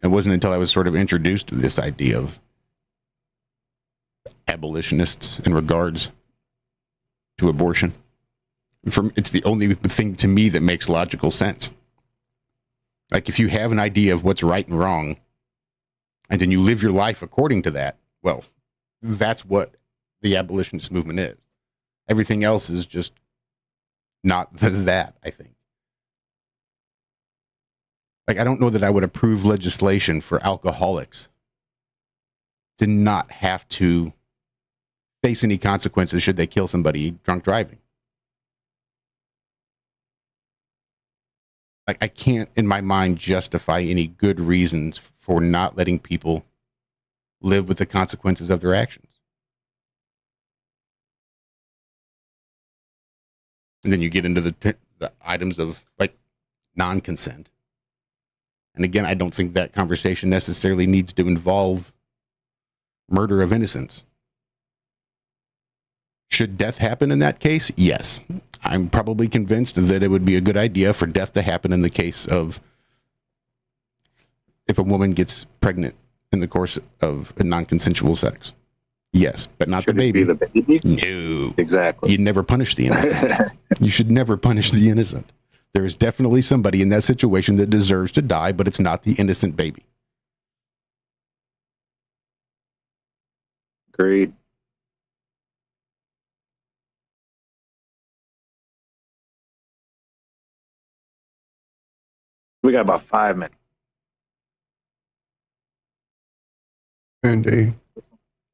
J: It wasn't until I was sort of introduced to this idea of abolitionists in regards to abortion. It's the only thing to me that makes logical sense. Like, if you have an idea of what's right and wrong, and then you live your life according to that, well, that's what the abolitionist movement is. Everything else is just not that, I think. Like, I don't know that I would approve legislation for alcoholics to not have to face any consequences should they kill somebody drunk driving. Like, I can't, in my mind, justify any good reasons for not letting people live with the consequences of their actions. And then you get into the items of, like, non-consent. And again, I don't think that conversation necessarily needs to involve murder of innocents. Should death happen in that case? Yes. I'm probably convinced that it would be a good idea for death to happen in the case of if a woman gets pregnant in the course of a non-consensual sex. Yes, but not the baby.
K: The baby.
J: No.
K: Exactly.
J: You never punish the innocent. You should never punish the innocent. There is definitely somebody in that situation that deserves to die, but it's not the innocent baby.
K: Agreed. We got about 5 minutes.
L: Indeed.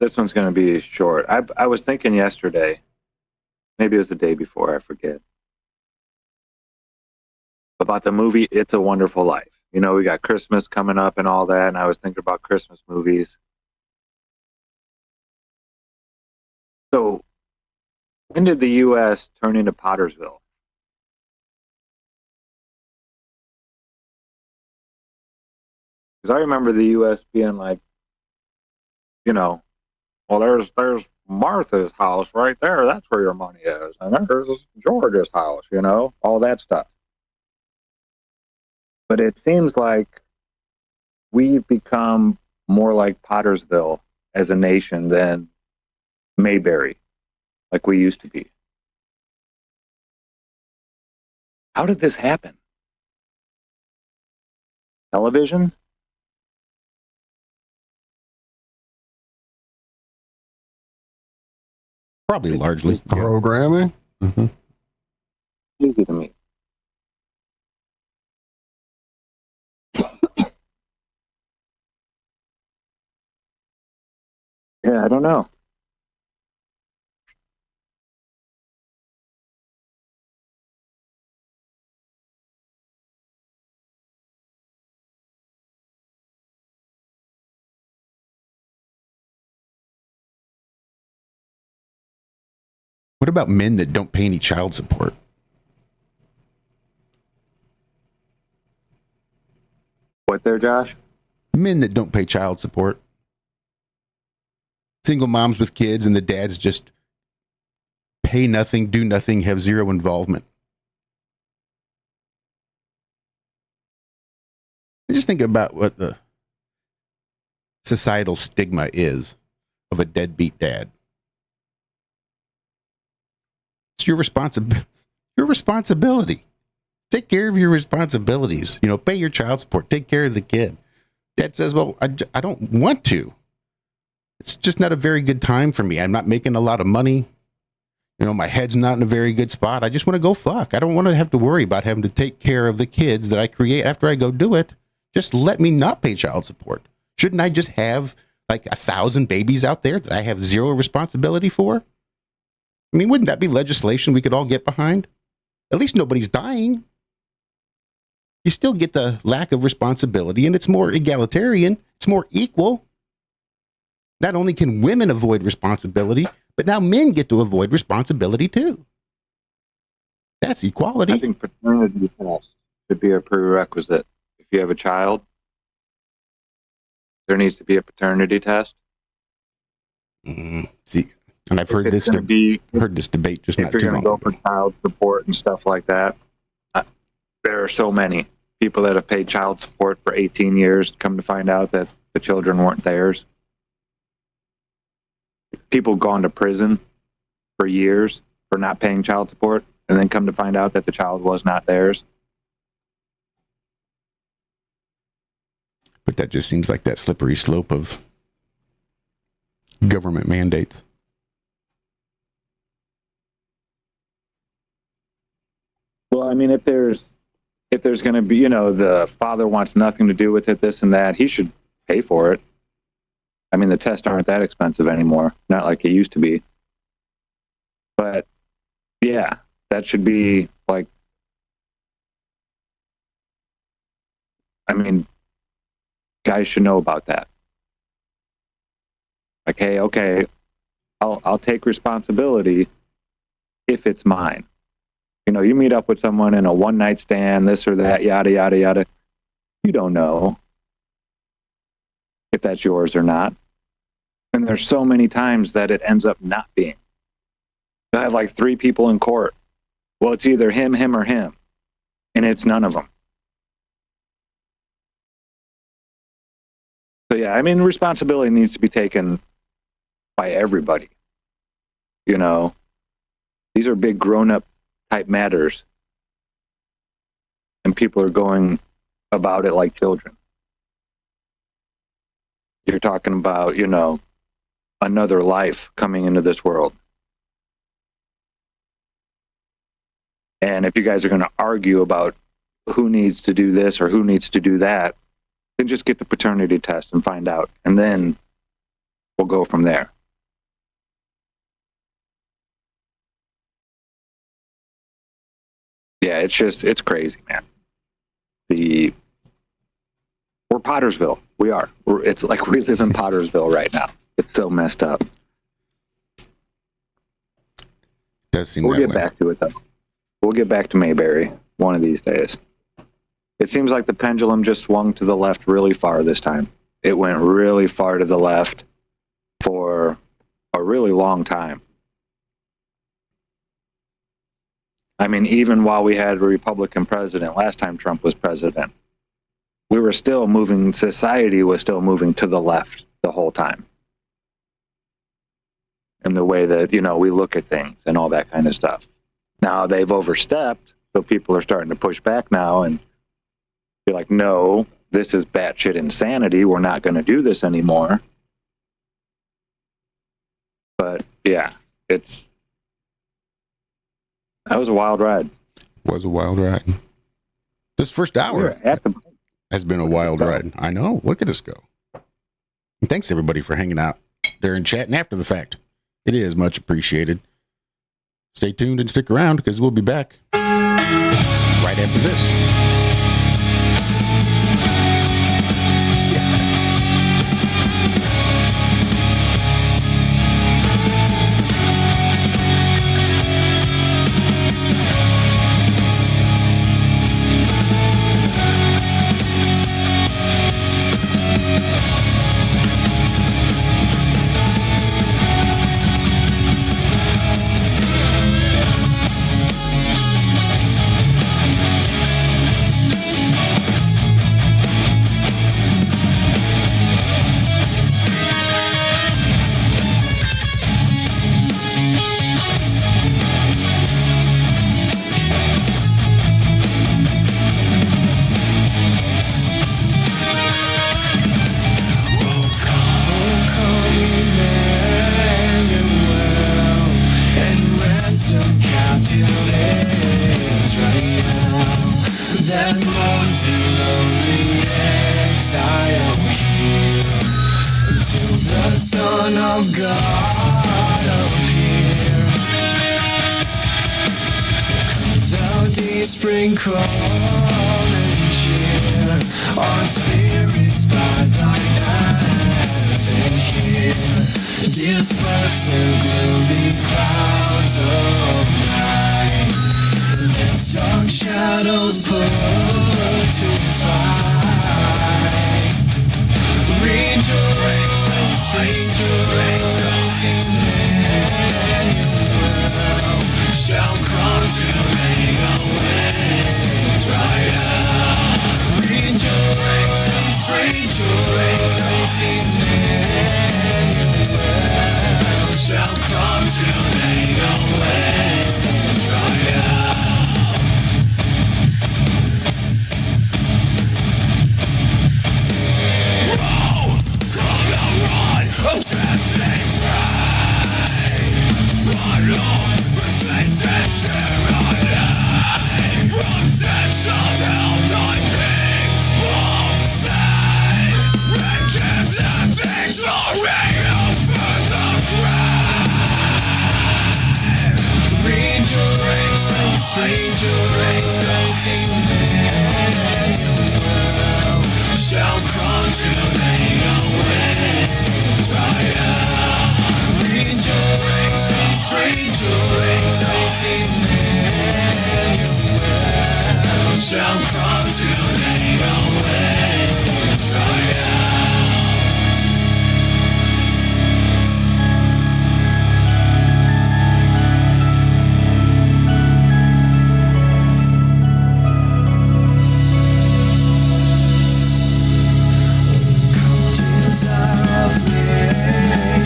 K: This one's going to be short. I was thinking yesterday, maybe it was the day before, I forget, about the movie It's a Wonderful Life. You know, we got Christmas coming up and all that, and I was thinking about Christmas movies. So, when did the U.S. turn into Pottersville? Because I remember the U.S. being like, you know, well, there's Martha's house right there. That's where your money is. And there's George's house, you know, all that stuff. But it seems like we've become more like Pottersville as a nation than Mayberry, like we used to be. How did this happen? Television?
J: Probably largely.
L: Programming?
J: Mm-hmm.
K: Easy to me. Yeah, I don't know.
J: What about men that don't pay any child support?
K: What there, Josh?
J: Men that don't pay child support. Single moms with kids and the dads just pay nothing, do nothing, have zero involvement. Just think about what the societal stigma is of a deadbeat dad. It's your responsibility. Take care of your responsibilities. You know, pay your child support. Take care of the kid. Dad says, well, I don't want to. It's just not a very good time for me. I'm not making a lot of money. You know, my head's not in a very good spot. I just want to go fuck. I don't want to have to worry about having to take care of the kids that I create after I go do it. Just let me not pay child support. Shouldn't I just have like 1,000 babies out there that I have zero responsibility for? I mean, wouldn't that be legislation we could all get behind? At least nobody's dying. You still get the lack of responsibility, and it's more egalitarian. It's more equal. Not only can women avoid responsibility, but now men get to avoid responsibility too. That's equality.
K: I think paternity test should be a prerequisite. If you have a child, there needs to be a paternity test.
J: See, and I've heard this heard this debate just not
K: If
J: too
K: you're
J: long
K: going to go for child support and stuff like that, there are so many people that have paid child support for 18 years, come to find out that the children weren't theirs. People gone to prison for years for not paying child support, and then come to find out that the child was not theirs.
J: But that just seems like that slippery slope of government mandates.
K: Well, I mean, if there's going to be, the father wants nothing to do with it, this and that, he should pay for it. I mean, the tests aren't that expensive anymore, not like it used to be. But yeah, that should be like, I mean, guys should know about that. Like, hey, okay, I'll take responsibility if it's mine. You meet up with someone in a one-night stand, this or that, yada, yada, yada. You don't know if that's yours or not. And there's so many times that it ends up not being. You'll have like 3 people in court. Well, it's either him, or him. And it's none of them. So yeah, I mean, responsibility needs to be taken by everybody. These are big grown-up type matters, and people are going about it like children. You're talking about, another life coming into this world. And if you guys are going to argue about who needs to do this or who needs to do that, then just get the paternity test and find out, and then we'll go from there. Yeah, it's crazy, man. We're Pottersville. We are. It's like we live in Pottersville right now. It's so messed up.
J: Does seem
K: we'll
J: that
K: get
J: way.
K: back to it, though. We'll get back to Mayberry one of these days. It seems like the pendulum just swung to the left really far this time. It went really far to the left for a really long time. I mean, even while we had a Republican president, last time Trump was president, we were still moving, society was still moving to the left the whole time. And the way that, we look at things and all that kind of stuff. Now they've overstepped, so people are starting to push back now and be like, no, this is batshit insanity. We're not going to do this anymore. But yeah, that was a wild ride.
J: Was a wild ride. This first hour has been a wild ride. I know. Look at us go. And thanks everybody for hanging out there and chatting after the fact. It is much appreciated. Stay tuned and stick around because we'll be back right after this.
M: Spring call and cheer our spirits by thine advent here. Disperse the gloomy clouds of night, its dark shadows put to flight. Renew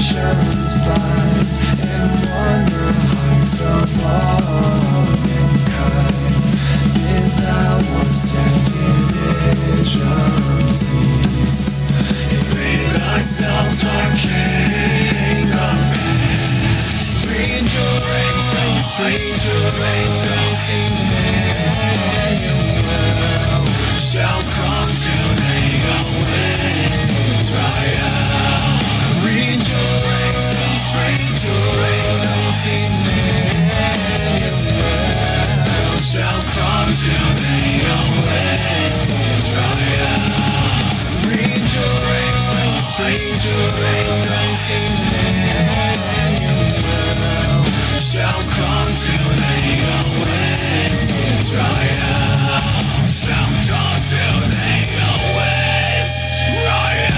M: visions blind and wonder hearts of all mankind. Yet thou wast set division cease. Invade thyself, the King of men. Free endurance, Emmanuel shall come to thee with trial. Rejoice, Emmanuel shall come to thee with trial. Rejoice, Emmanuel shall come to thee with trial. Shall come to thee with trial.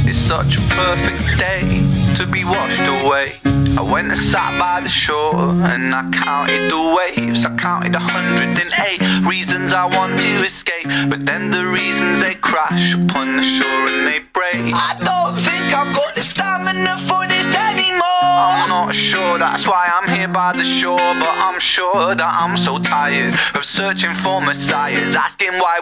N: It's such a perfect day to be washed away. I went and sat by the shore and I counted the waves. I counted 108 reasons I want to escape, but then the reasons they crash upon the shore and they break. I don't think I've got the stamina for this anymore. I'm not sure, that's why I'm here by the shore, but I'm sure that I'm so tired of searching for messiahs, asking why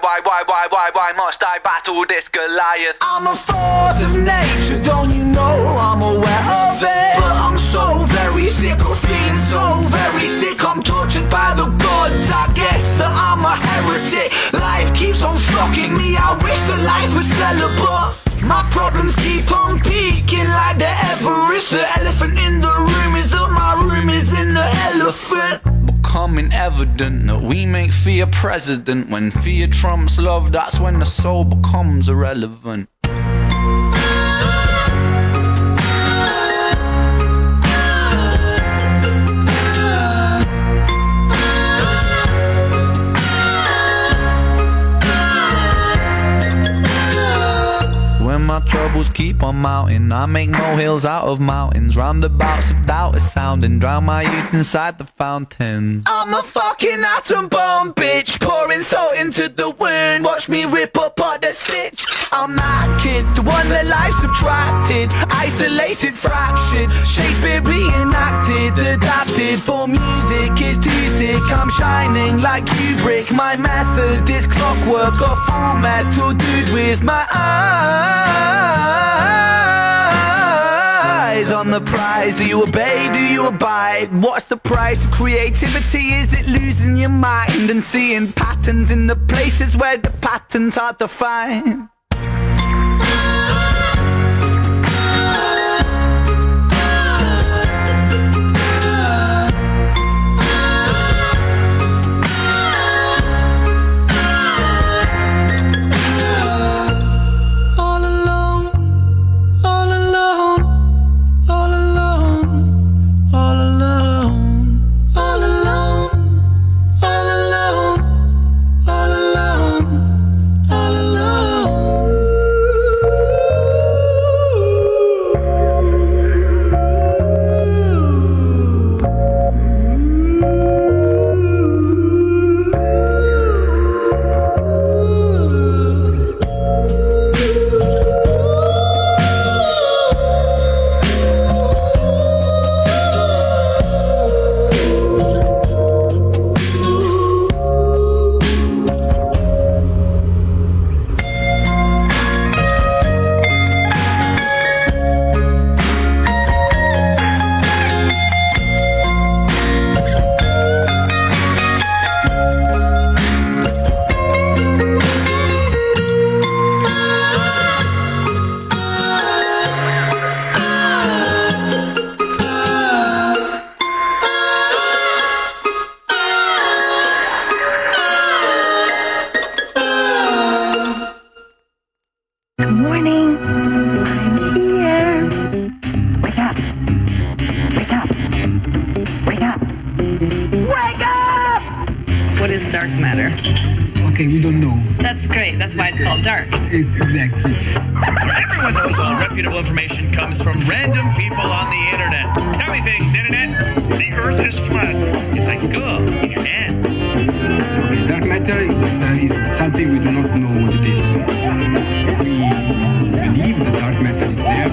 N: must I battle this Goliath?
M: I'm a force of nature, don't you know I'm aware of it? But I'm so very sick of feeling so very sick. I'm tortured by the gods, I guess that I'm a heretic. Life keeps on fucking me, I wish that life was celibate. My problems keep on peaking like the Everest. The elephant in the room is that my room is in the elephant.
N: Becoming evident that we make fear president. When fear trumps love, that's when the soul becomes irrelevant. When my troubles keep on mounting, I make molehills out of mountains. Roundabouts of doubt is sounding, drown my youth inside the fountain.
M: I'm a fucking atom bomb, bitch, pouring salt into the wound. Watch me rip apart the stitch. I'm that kid, the one that life's subtracted, isolated, fractured, Shakespeare reenacted, adapted for music is too sick. I'm shining like Kubrick. My method is clockwork, a full metal dude with my eyes on the prize. Do you obey? Do you abide? What's the price of creativity? Is it losing your mind and seeing patterns in the places where the patterns are defined? All alone.
F: Okay, we don't know.
E: That's great. That's why it's called dark.
F: It's exactly.
G: Where everyone knows all reputable information comes from random people on the internet. Tell me things, internet. The earth is flat. It's like school in your head.
F: Okay, dark matter is something we do not know what it is. We believe that dark matter is there,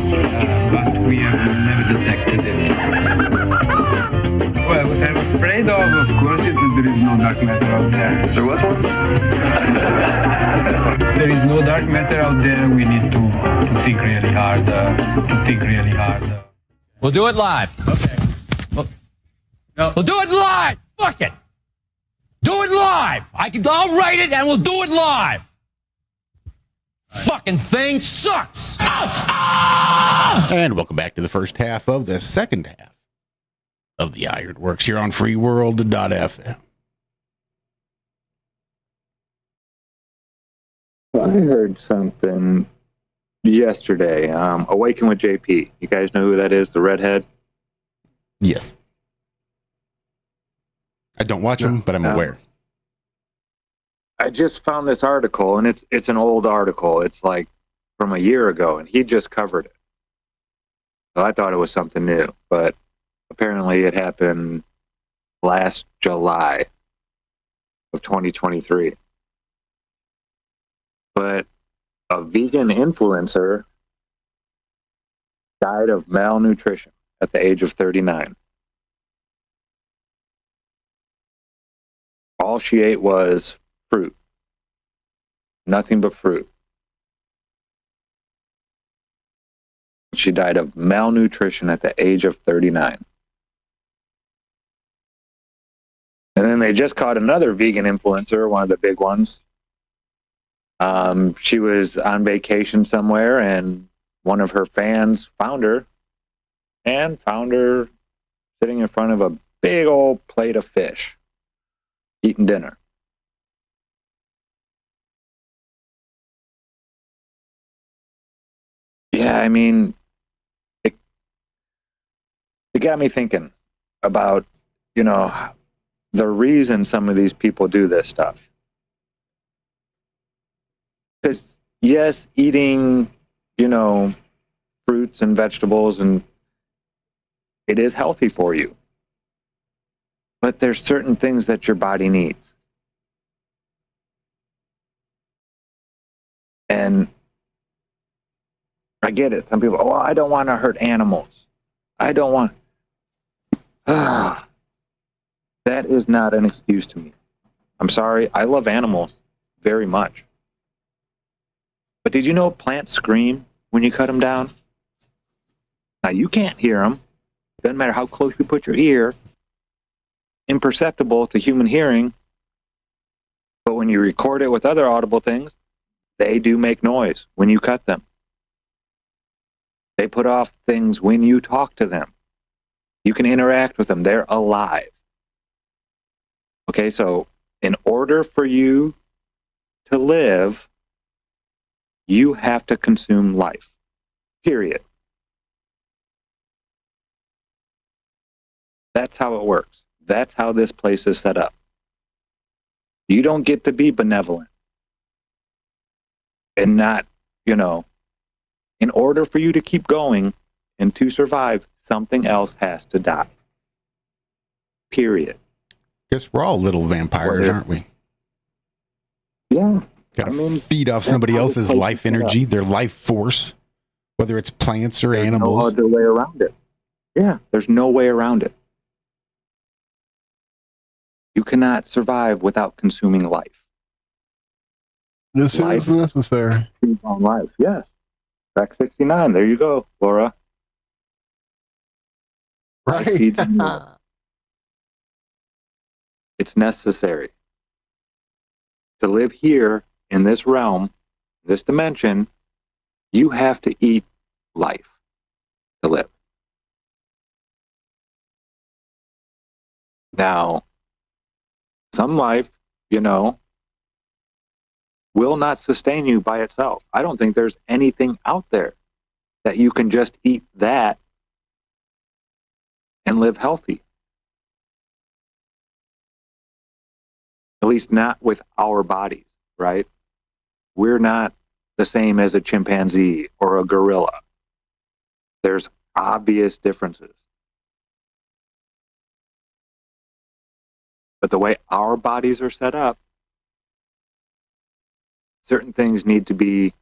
F: but we have never detected it. Well, what I'm afraid of course, is that there is no dark matter out there. There was one? There is no dark matter out there. We need to think really hard.
U: We'll do it live. Okay. We'll do it live. Fuck it. Do it live. I'll write it and we'll do it live. Fucking thing sucks.
J: And welcome back to the first half of the second half of the IRONWORX here on freeworld.fm.
K: I heard something yesterday. Awaken with JP. You guys know who that is? The redhead?
J: Yes. I don't watch them, but I'm aware.
K: I just found this article, and it's an old article. It's like from a year ago, and he just covered it. So I thought it was something new, but apparently it happened last July of 2023. But a vegan influencer died of malnutrition at the age of 39. All she ate was fruit. Nothing but fruit. She died of malnutrition at the age of 39. And then they just caught another vegan influencer, one of the big ones. She was on vacation somewhere, and one of her fans found her sitting in front of a big old plate of fish, eating dinner. Yeah, I mean, it got me thinking about, the reason some of these people do this stuff. Because, yes, eating, fruits and vegetables, and it is healthy for you. But there's certain things that your body needs. And I get it. Some people, I don't want to hurt animals. I don't want... That is not an excuse to me. I'm sorry. I love animals very much. But did you know plants scream when you cut them down? Now, you can't hear them. Doesn't matter how close you put your ear. Imperceptible to human hearing. But when you record it with other audible things, they do make noise when you cut them. They put off things when you talk to them. You can interact with them. They're alive. Okay, so in order for you to live, you have to consume life. Period. That's how it works. That's how this place is set up. You don't get to be benevolent and not, in order for you to keep going and to survive, something else has to die. Period.
J: Guess we're all little vampires, aren't we?
K: Yeah.
J: Gotta feed off somebody else's life energy, their life force, whether it's plants or animals.
K: There's no other way around it. Yeah, there's no way around it. You cannot survive without consuming life.
L: This is necessary.
K: On life, yes. Track 69, there you go, Laura.
L: Right.
K: It's necessary. To live here in this realm, this dimension, you have to eat life to live. Now, some life, will not sustain you by itself. I don't think there's anything out there that you can just eat that and live healthy. At least not with our bodies. right? We're not the same as a chimpanzee or a gorilla. There's obvious differences. But the way our bodies are set up, certain things need to be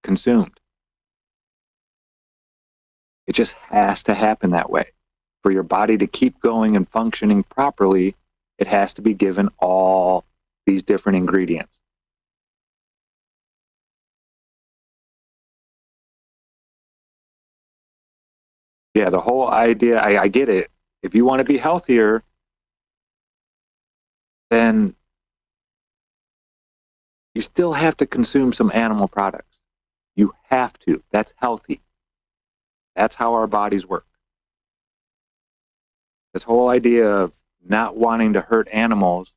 K: consumed. It just has to happen that way. For your body to keep going and functioning properly, it has to be given all these different ingredients. Yeah, the whole idea, I get it. If you want to be healthier, then you still have to consume some animal products. You have to. That's healthy. That's how our bodies work. This whole idea of not wanting to hurt animals,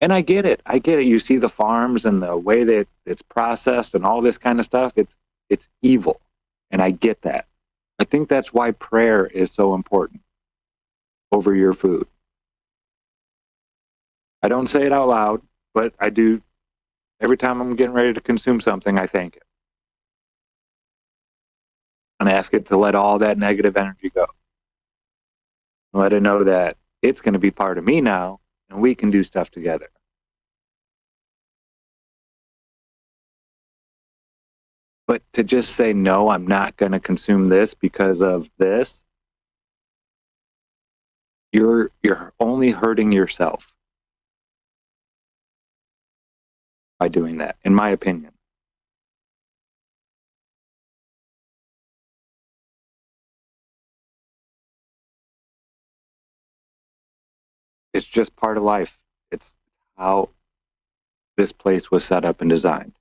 K: and I get it. I get it. You see the farms and the way that it's processed and all this kind of stuff. It's evil, and I get that. I think that's why prayer is so important over your food. I don't say it out loud, but I do. Every time I'm getting ready to consume something, I thank it. And ask it to let all that negative energy go. Let it know that it's going to be part of me now, and we can do stuff together. But to just say, no, I'm not going to consume this because of this, you're only hurting yourself by doing that, in my opinion. It's just part of life. It's how this place was set up and designed.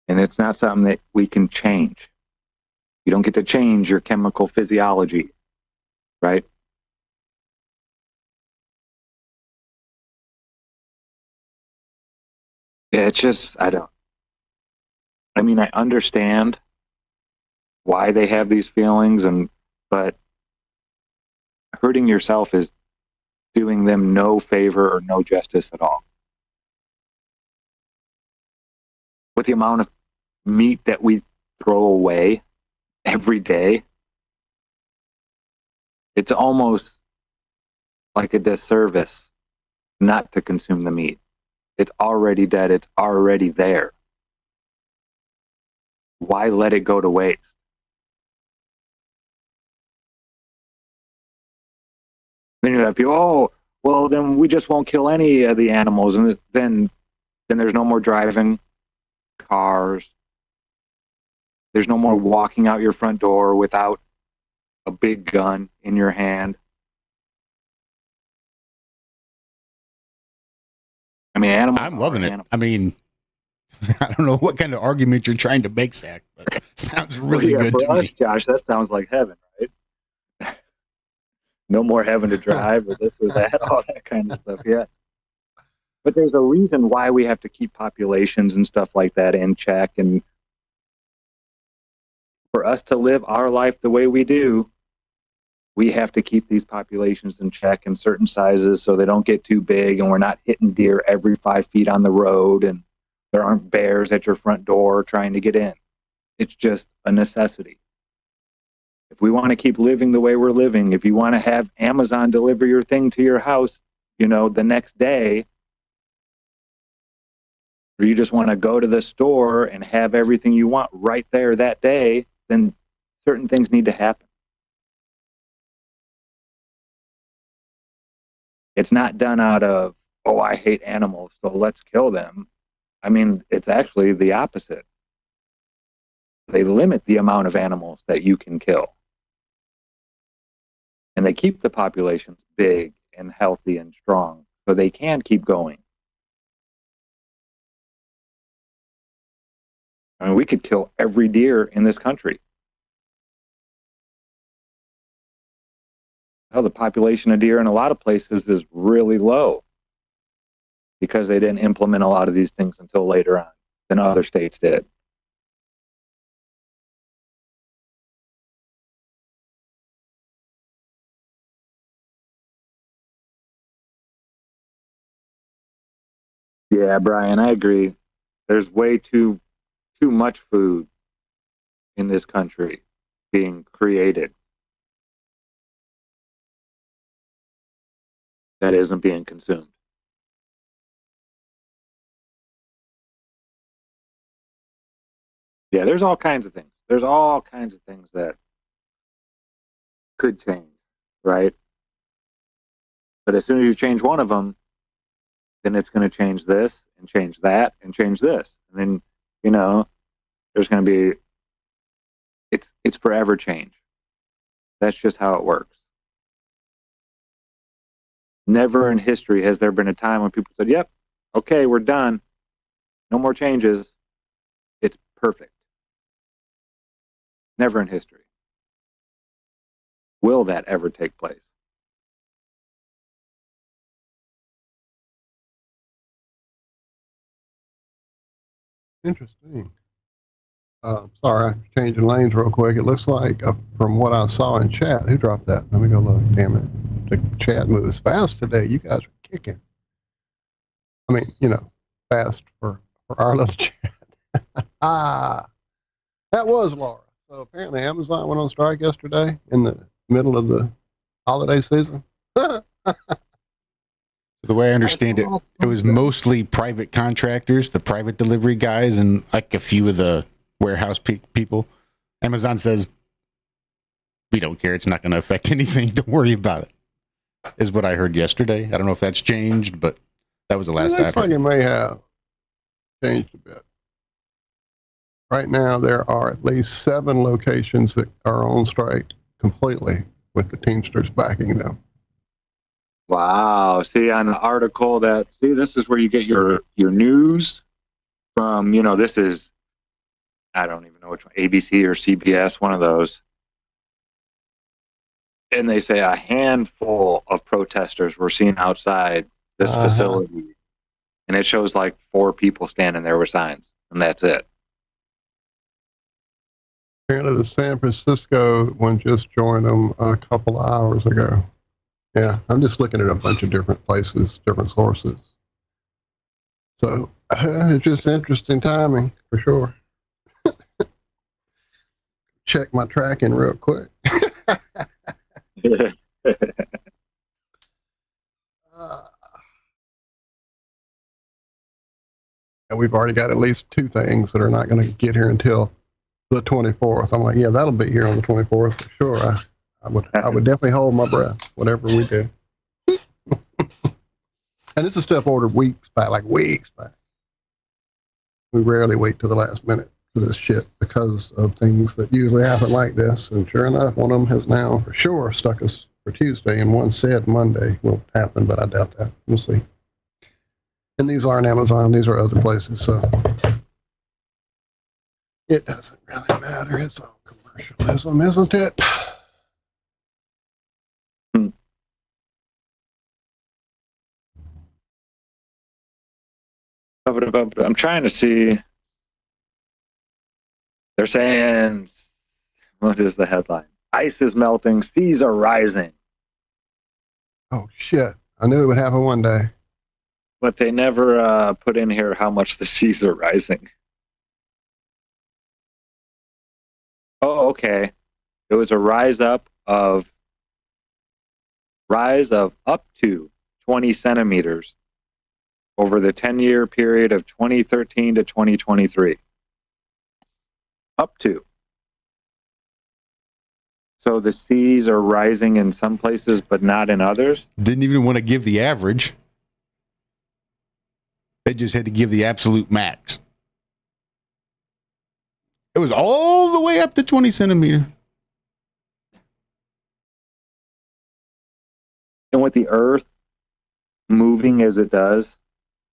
K: And it's not something that we can change. You don't get to change your chemical physiology, right? Yeah, it's just, I understand why they have these feelings, but hurting yourself is doing them no favor or no justice at all. With the amount of meat that we throw away every day, it's almost like a disservice not to consume the meat. It's already dead. It's already there. Why let it go to waste? Then you have people, oh, well, then we just won't kill any of the animals. And then there's no more driving cars. There's no more walking out your front door without a big gun in your hand. Animals.
J: I'm loving it. I don't know what kind of argument you're trying to make, Zach, but it sounds really good
K: for
J: to
K: us,
J: me.
K: Josh, that sounds like heaven, right? No more having to drive or this or that, all that kind of stuff, yeah. But there's a reason why we have to keep populations and stuff like that in check. And for us to live our life the way we do, we have to keep these populations in check in certain sizes so they don't get too big and we're not hitting deer every 5 feet on the road and there aren't bears at your front door trying to get in. It's just a necessity. If we want to keep living the way we're living, if you want to have Amazon deliver your thing to your house, the next day, or you just want to go to the store and have everything you want right there that day, then certain things need to happen. It's not done out of, oh, I hate animals, so let's kill them. It's actually the opposite. They limit the amount of animals that you can kill. And they keep the populations big and healthy and strong so they can keep going. We could kill every deer in this country. The population of deer in a lot of places is really low because they didn't implement a lot of these things until later on than other states did. Yeah, Brian, I agree. There's way too much food in this country being created that isn't being consumed. Yeah, there's all kinds of things. There's all kinds of things that could change, right? But as soon as you change one of them, then it's going to change this and change that and change this. And then, there's going to be, it's forever change. That's just how it works. Never in history has there been a time when people said, yep, okay, we're done. No more changes. It's perfect. Never in history. Will that ever take place?
L: Interesting. Sorry, I'm changing lanes real quick. It looks like, from what I saw in chat, who dropped that? Let me go look. Damn it. The chat moves fast today. You guys are kicking. I mean, fast for our little chat. That was Laura. So apparently Amazon went on strike yesterday in the middle of the holiday season.
J: The way I understand it, it was mostly private contractors, the private delivery guys, and like a few of the warehouse people. Amazon says, we don't care. It's not going to affect anything. Don't worry about it, is what I heard yesterday. I don't know if that's changed, but that was the last I heard.
L: Looks like it may have changed a bit. Right now, there are at least 7 locations that are on strike completely, with the Teamsters backing them.
K: Wow. See, on the article this is where you get your news from, this is, I don't even know which one, ABC or CBS, one of those. And they say a handful of protesters were seen outside this facility. And it shows like 4 people standing there with signs, and that's it.
L: Apparently the San Francisco one just joined them a couple of hours ago. Yeah, I'm just looking at a bunch of different places, different sources. So it's just interesting timing, for sure. Check my tracking real quick. And we've already got at least 2 things that are not going to get here until the 24th. I'm like, yeah, that'll be here on the 24th for sure. I would definitely hold my breath, whatever we do. And this is stuff ordered weeks back. We rarely wait till the last minute for this shit because of things that usually happen like this. And sure enough, one of them has now for sure stuck us for Tuesday, and one said Monday will happen, but I doubt that. We'll see. And these aren't Amazon, these are other places, so it doesn't really matter. It's all commercialism, isn't it?
K: I'm trying to see. They're saying, what is the headline? Ice is melting, seas are rising.
L: Oh, shit. I knew it would happen one day.
K: But they never put in here how much the seas are rising. Oh, okay. It was a rise up of up to 20 centimeters over the 10-year period of 2013 to 2023. Up to. So the seas are rising in some places, but not in others?
J: Didn't even want to give the average. They just had to give the absolute max. It was all the way up to 20 centimeters.
K: And with the Earth moving as it does,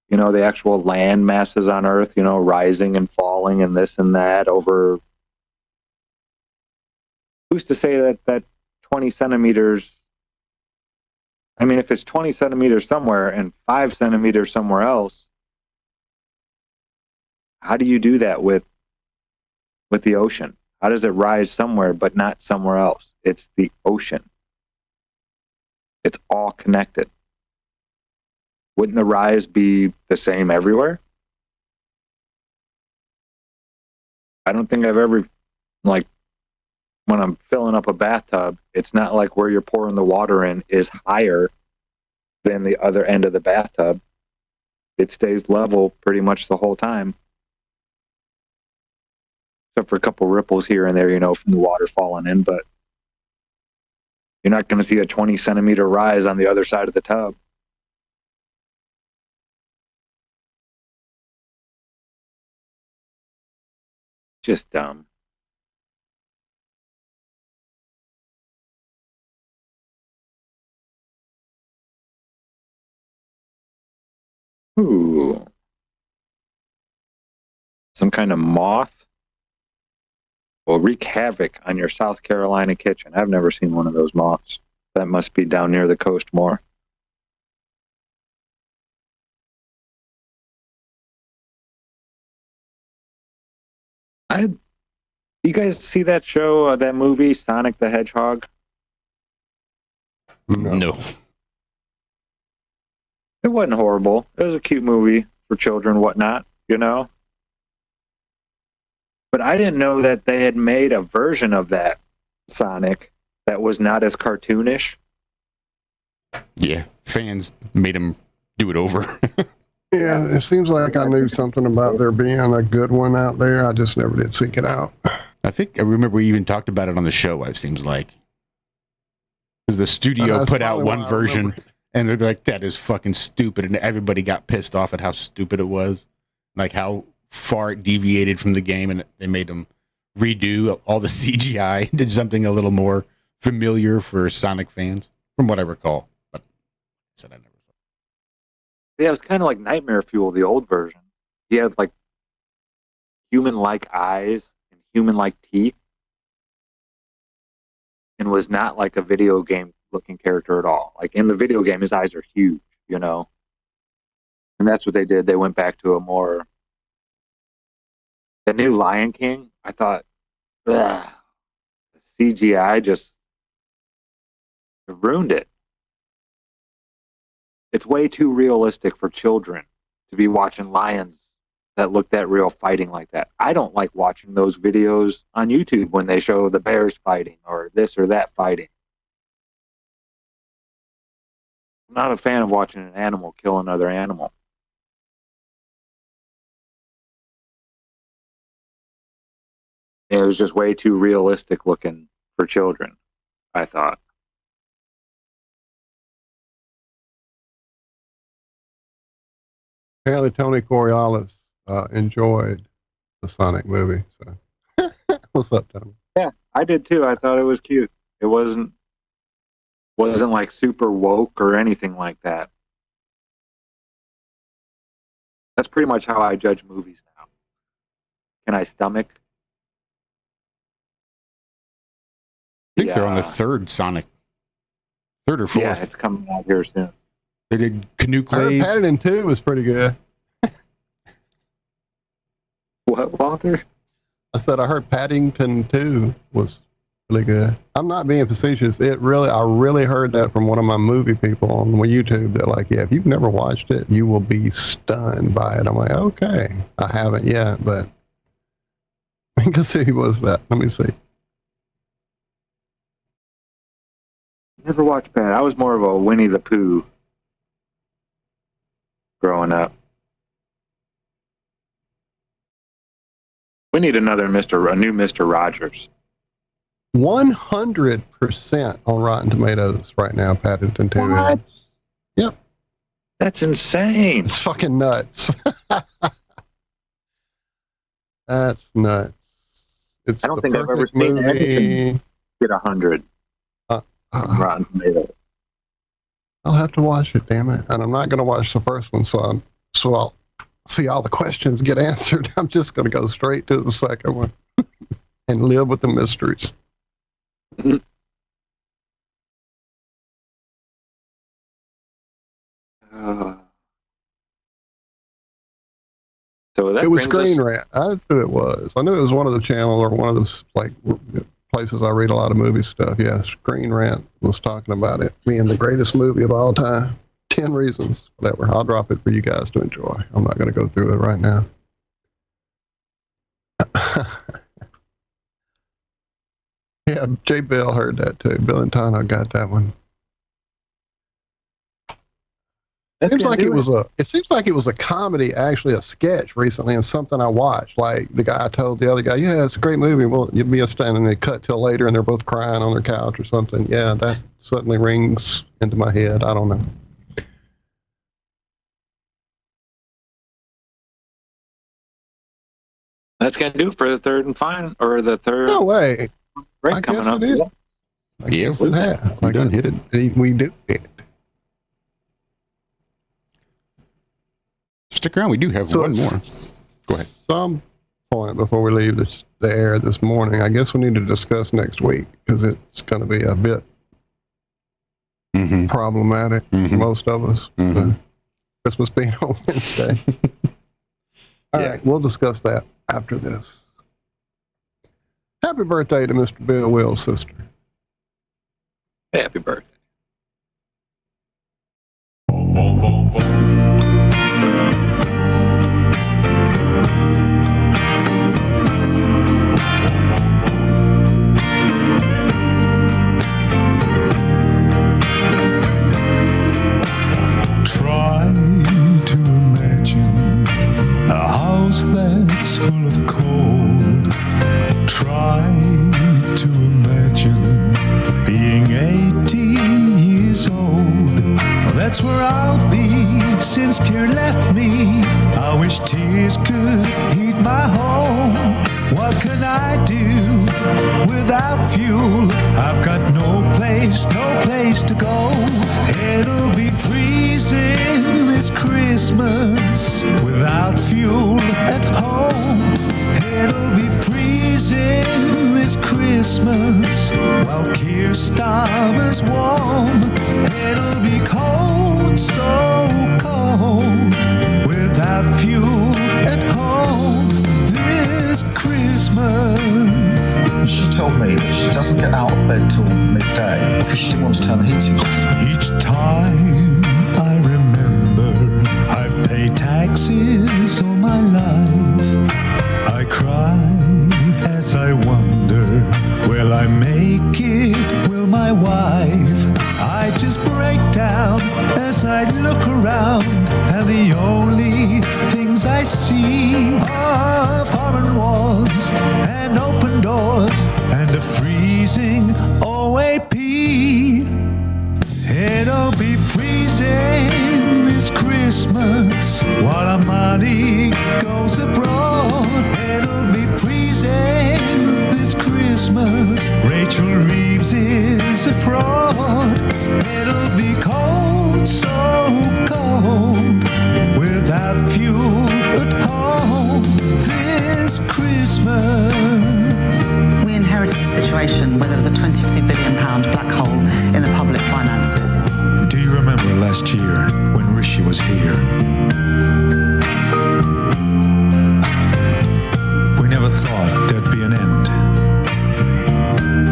K: the actual land masses on Earth, rising and falling and this and that over. Who's to say that 20 centimeters, I mean, if it's 20 centimeters somewhere and 5 centimeters somewhere else, how do you do that with the ocean? How does it rise somewhere but not somewhere else? It's the ocean. It's all connected. wouldn't the rise be the same everywhere? I don't think I've ever, like, when I'm filling up a bathtub, it's not like where you're pouring the water in is higher than the other end of the bathtub. It stays level pretty much the whole time. Except for a couple ripples here and there, you know, from the water falling in, but you're not going to see a 20 centimeter rise on the other side of the tub. Just dumb. Ooh. Some kind of moth will wreak havoc on your South Carolina kitchen. I've never seen one of those moths. That must be down near the coast more. You guys see that show, that movie, Sonic the Hedgehog?
J: No.
K: It wasn't horrible. It was a cute movie for children, whatnot, you know? But I didn't know that they had made a version of that Sonic that was not as cartoonish.
J: Yeah, fans made him do it over.
L: Yeah, it seems like I knew something about there being a good one out there. I just never did seek it out.
J: I think I remember we even talked about it on the show, it seems like. Because the studio put out one version, and they're like, that is fucking stupid. And everybody got pissed off at how stupid it was. Like how far it deviated from the game, and they made them redo all the CGI, did something a little more familiar for Sonic fans, from what I recall. But I said I never saw it.
K: Yeah, it was kind of like Nightmare Fuel, the old version. He had like human-like eyes and human-like teeth, and was not like a video game looking character at all. Like in the video game, his eyes are huge, you know? And that's what they did. They went back to a more... The new Lion King, I thought, ugh, the CGI just ruined it. It's way too realistic for children to be watching lions that look that real fighting like that. I don't like watching those videos on YouTube when they show the bears fighting or this or that fighting. I'm not a fan of watching an animal kill another animal. It was just way too realistic looking for children, I thought.
L: Apparently, Tony Coriolis enjoyed the Sonic movie. So, what's up, Tony?
K: Yeah, I did too. I thought it was cute. It wasn't like super woke or anything like that. That's pretty much how I judge movies now. Can I stomach?
J: I think they're on the third Sonic. Third or fourth.
K: Yeah, it's coming out here soon.
J: They did Canoe
L: I heard
J: Clays.
L: Paddington 2 was pretty good.
K: What, Walter?
L: I said I heard Paddington 2 was really good. I'm not being facetious. I really heard that from one of my movie people on YouTube. They're like, yeah, if you've never watched it, you will be stunned by it. I'm like, okay. I haven't yet, but I can see who was that. Let me see.
K: Never watched Pat. I was more of a Winnie the Pooh growing up. We need a new Mr. Rogers.
L: 100% on Rotten Tomatoes right now, Paddington 2
K: What?
L: is. Yep.
K: That's insane.
L: It's fucking nuts. That's nuts. It's
K: I don't
L: the
K: think I've ever
L: perfect
K: seen
L: movie.
K: anything get 100 on Rotten Tomatoes.
L: I'll have to watch it, damn it. And I'm not going to watch the first one, so I'll see all the questions get answered. I'm just going to go straight to the second one and live with the mysteries.
K: So that
L: It was
K: brings us-
L: Screen Rant. That's who it was. I knew it was one of the channels or one of those like places I read a lot of movie stuff. Yeah, Screen Rant was talking about it being the greatest movie of all time. 10 reasons, whatever. I'll drop it for you guys to enjoy. I'm not going to go through it right now. Yeah, J. Bill heard that too. Bill and Tano got that one. It seems like it was a comedy, actually a sketch recently, and something I watched. Like the guy told the other guy, "Yeah, it's a great movie. Well, you'd be a stand," and they cut till later, and they're both crying on their couch or something. Yeah, that suddenly rings into my head. I don't know.
K: That's gonna do it for the third and final, or the third.
L: No way.
K: Break
L: I
K: coming
L: guess
K: up.
L: it is. I guess it has.
J: We done hit it.
L: We do it.
J: Stick around. We do have one more. Go ahead.
L: Some point before we leave the air this morning, I guess we need to discuss next week because it's going to be a bit problematic for most of us. Christmas being on Wednesday. All right, we'll discuss that after this. Happy birthday to Mr. Bill Will's sister.
K: Happy birthday.
B: Try to imagine a house that's full of cold. Try to imagine being 18 years old. That's where I'll be since care left me. I wish tears could heat my home. What can I do without fuel? I've got no place to go. It'll be freezing this Christmas without fuel at home. It'll be freezing this Christmas while Keir Starmer's warm. It'll be cold, so cold, without fuel at home this Christmas.
V: She told me that she doesn't get out of bed till midday because she didn't want to turn the heating on.
B: Each time I remember I've paid taxes all my life, I cry as I wonder, will I make it? Will my wife? I just break down as I look around, and the only things I see are foreign wars and open doors and a freezing OAP. It'll be freezing this Christmas while our money goes abroad. It'll be freezing this Christmas. Rachel Reeves is a fraud. It'll be cold, so cold, without fuel at home this Christmas.
W: We inherited a situation where there was a £22 billion black hole in the public finances.
B: Do you remember last year when Rishi was here? We never thought there'd be an end.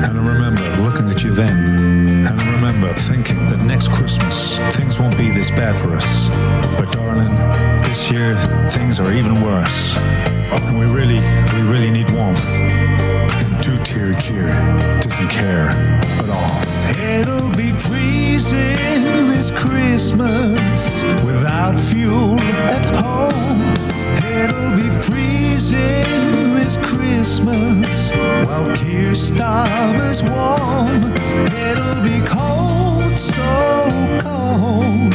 B: And I remember looking at you then, and I remember thinking that next Christmas things won't be this bad for us. But darling, this year things are even worse. And we really need warmth. And two-tier Keir doesn't care at all. It'll be freezing this Christmas without fuel at home. It'll be freezing this Christmas while Keir Starmer's warm. It'll be cold, so cold,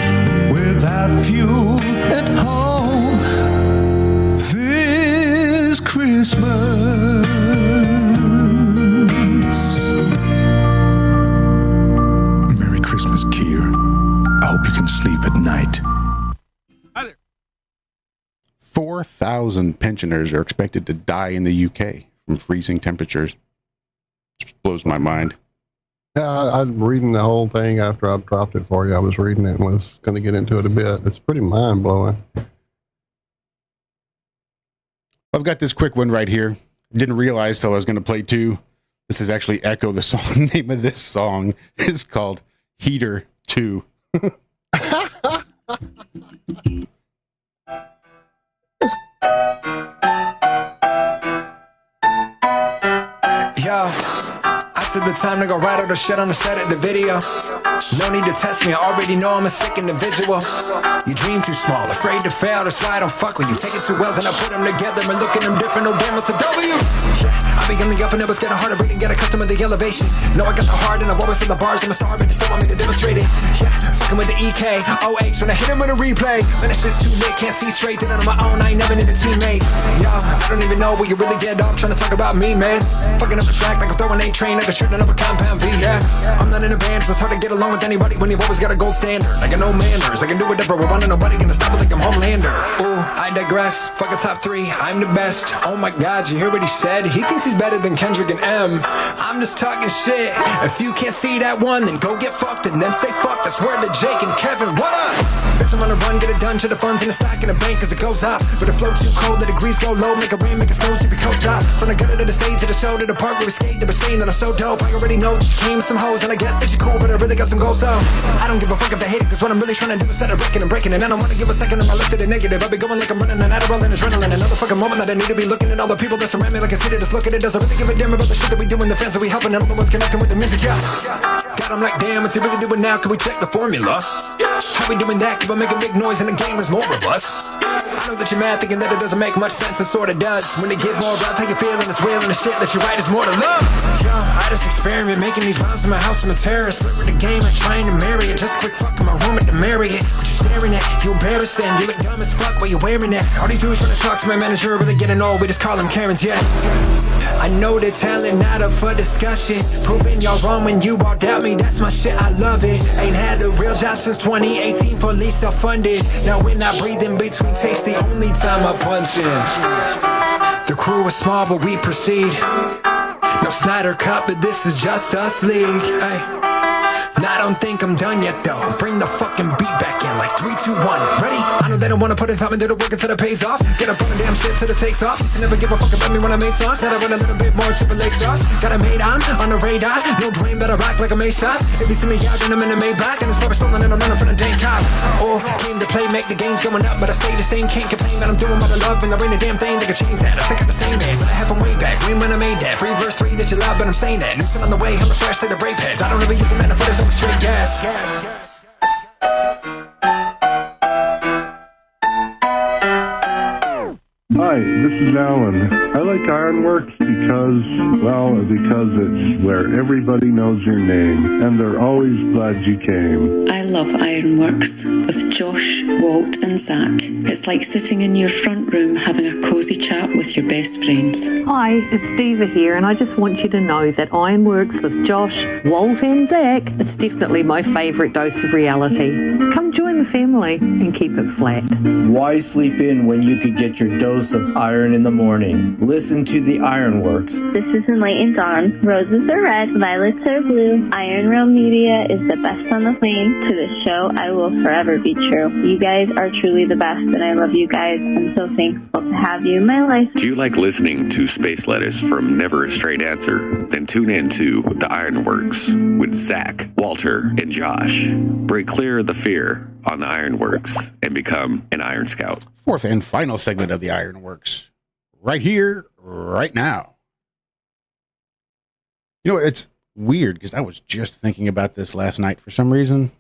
B: without fuel at home this Christmas. Merry Christmas, Keir. I hope you can sleep at night.
J: 4,000 pensioners are expected to die in the UK from freezing temperatures. Just blows my mind.
L: Yeah, I'm reading the whole thing after I dropped it for you. I was reading it and was going to get into it a bit. It's pretty mind-blowing.
J: I've got this quick one right here. Didn't realize till I was going to play two. This is actually Echo. The song name of this song is called Heater 2.
C: Yo, I took the time to go write all the shit on the set of the video. No need to test me, I already know I'm a sick individual. You dream too small, afraid to fail, that's why I don't fuck with you. Take it too well and I put them together and look at them different, no damn, it's a W. Yeah, I be coming up and it was getting harder, but didn't get accustomed to the elevation. No, I got the heart and I've always hit the bars, I'm a star, but they still want me to demonstrate it. Yeah, fucking with the EK, OH, when I hit him with a replay. Man, it's just too late, can't see straight, did it on my own, I ain't never need a teammate. Yo, I don't even know what you really get off, trying to talk about me, man. Fucking up the track like I'm throwing a train, like I'm shooting up a compound V, yeah. I'm not in a band, so it's hard to get along with anybody when you've always got a gold standard. I got no manners, I can do whatever I want and nobody gonna stop it like I'm Homelander. Ooh, I digress, fuck a top 3, I'm the best. Oh my god, you hear what he said? He thinks he's better than Kendrick and M. I'm just talking shit. If you can't see that one, then go get fucked and then stay fucked. That's word to Jake and Kevin, what up? Bitch, I'm on a run, get it done, to the funds in the stock in the bank cause it goes up. But it flow too cold, the degrees go low, make a rain, make a snow, super coats up. From the gutter to the stage, to the show, to the park where we skate, they were saying that I'm so dope. I already know that you came with some hoes, and I guess that you cool, but I really got some goals, so I don't give a fuck if they hate it, cause what I'm really trying to do is set a record and breaking it. I don't wanna give a second of my life to the negative. I be going like I'm running an Adderall and adrenaline. Another fucking moment that I need to be looking at all the people that surround me like I see it, just look at it. Doesn't really give a damn about the shit that we doing, the fans that we helping, and all the ones connecting with the music, yeah. God, I'm like, damn, what's he really doing now? Can we check the formula? How we doing that? Keep on making big noise in the game, there's more of us. I know that you're mad, thinking that it doesn't make much sense, it sorta does. When they give more about how you feeling, it's real, and the shit that you write is more to love. Yo, I just experiment making these rhymes in my house, I'm a terrorist. Split with the game, like trying to marry it. Just a quick fuck in my room at the Marriott. What you staring at? You embarrassing, you look dumb as fuck while you wearing that. All these dudes trying to talk to my manager, really getting old, we just call them Karens, yeah. I know they're telling, not up for discussion. Proving y'all wrong when you all doubt me, that's my shit, I love it. Ain't had a real job since 2018, fully self-funded. Now when I breathe in between takes, the only time I punch in. The crew is small, but we proceed. No Snyder Cup, but this is just us league, ay. And I don't think I'm done yet though. Bring the fucking beat back in like 3, 2, 1. Ready? I know they don't wanna put in time into the work until it pays off. Get up on the damn shit till it takes off. You never give a fuck about me when I made sauce. Said I run a little bit more Triple H sauce. Got a made on the radar. No Dwayne, better rock like a Mason. If you see me out, then I'm in a Maybach. And it's probably stolen and I'm running from the dang cops. Oh, came to play, make the games going up, but I stay the same. Can't complain that I'm doing what I love, and there ain't a damn thing that can change that. I think I'm the same man, but I have them way back. When I made that, free verse 3 that you love, but I'm saying that. New on the way, hella fresh, say the brake pads. I don't ever use the manifest, I'm straight gas.
O: Hi, this is Alan. I like IRONWORX because it's where everybody knows your name, and they're always glad you came.
P: I love IRONWORX with Josh, Walt and Zack. It's like sitting in your front room having a cozy chat with your best friends.
Q: Hi, it's Diva here, and I just want you to know that IRONWORX with Josh, Walt and Zack, it's definitely my favourite dose of reality. Come join the family and keep it flat.
R: Why sleep in when you could get your dose of iron in the morning? Listen to the IRONWORX.
S: This is Enlightened On. Roses are red, violets are blue. IRONrealmmedia is the best on the plane. To the show, I will forever be true. You guys are truly the best, and I love you guys. I'm so thankful to have you in my life.
T: Do you like listening to space letters from Never a Straight Answer? Then tune in to the IRONWORX with Zack, Walter, and Josh. Break clear of the fear on the IRONWORX and become an Iron Scout.
J: Fourth and final segment of the IRONWORX. Right here, right now. You know, it's weird because I was just thinking about this last night for some reason.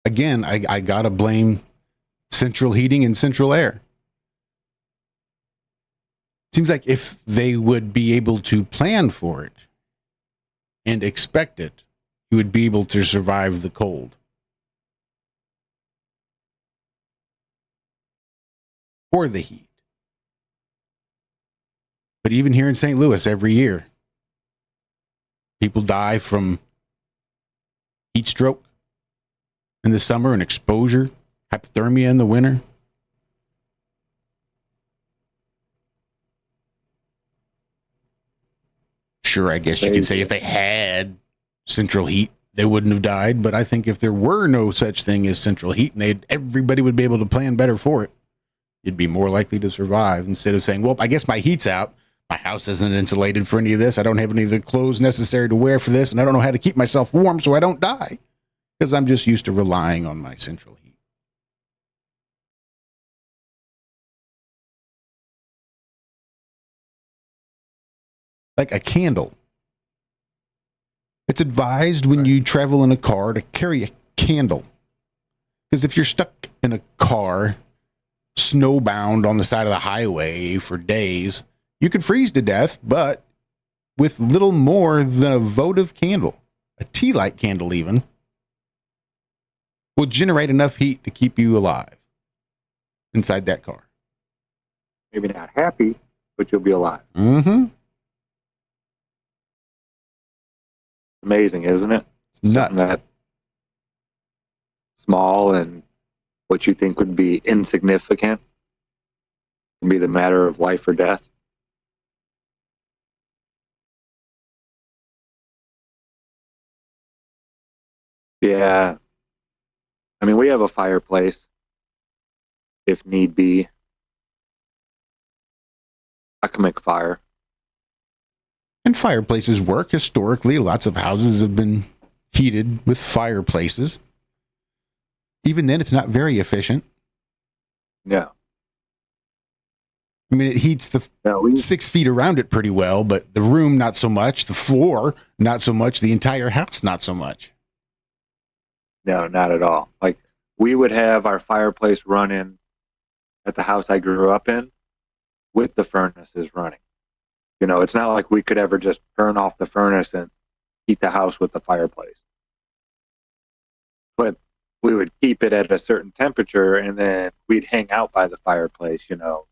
J: Again, I gotta blame central heating and central air. Seems like if they would be able to plan for it and expect it, you would be able to survive the cold. Or the heat. But even here in St. Louis, every year, people die from heat stroke in the summer and exposure, hypothermia in the winter. Sure, I guess you could say if they had central heat, they wouldn't have died. But I think if there were no such thing as central heat and everybody would be able to plan better for it, you'd be more likely to survive instead of saying, well, I guess my heat's out. My house isn't insulated for any of this. I don't have any of the clothes necessary to wear for this, and I don't know how to keep myself warm so I don't die. because I'm just used to relying on my central heat. Like a candle. It's advised when you travel in a car to carry a candle. Because if you're stuck in a car, snowbound on the side of the highway for days, you could freeze to death, but with little more than a votive candle, a tea light candle even, will generate enough heat to keep you alive inside that car.
K: Maybe not happy, but you'll be alive.
J: Mm-hmm.
K: Amazing, isn't it?
J: It's nuts.
K: Something that small and what you think would be insignificant can be the matter of life or death. Yeah. I mean, we have a fireplace if need be. I can make fire.
J: And fireplaces work. Historically, lots of houses have been heated with fireplaces. Even then, it's not very efficient.
K: No.
J: I mean, it heats the 6 feet around it pretty well, but the room, not so much. The floor, not so much. The entire house, not so much.
K: No, not at all. Like, we would have our fireplace running at the house I grew up in with the furnaces running. You know, it's not like we could ever just turn off the furnace and heat the house with the fireplace. But we would keep it at a certain temperature, and then we'd hang out by the fireplace, you know.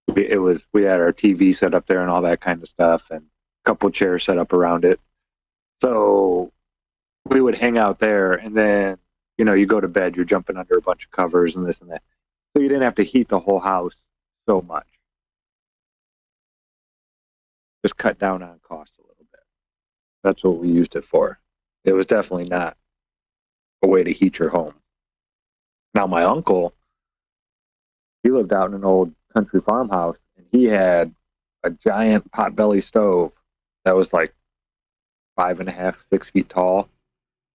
K: We had our TV set up there and all that kind of stuff, and a couple chairs set up around it. So we would hang out there, and then, you know, you go to bed, you're jumping under a bunch of covers and this and that. So you didn't have to heat the whole house so much. Just cut down on cost a little bit. That's what we used it for. It was definitely not a way to heat your home. Now, my uncle, he lived out in an old country farmhouse, and he had a giant potbelly stove that was like 5.5, 6 feet tall,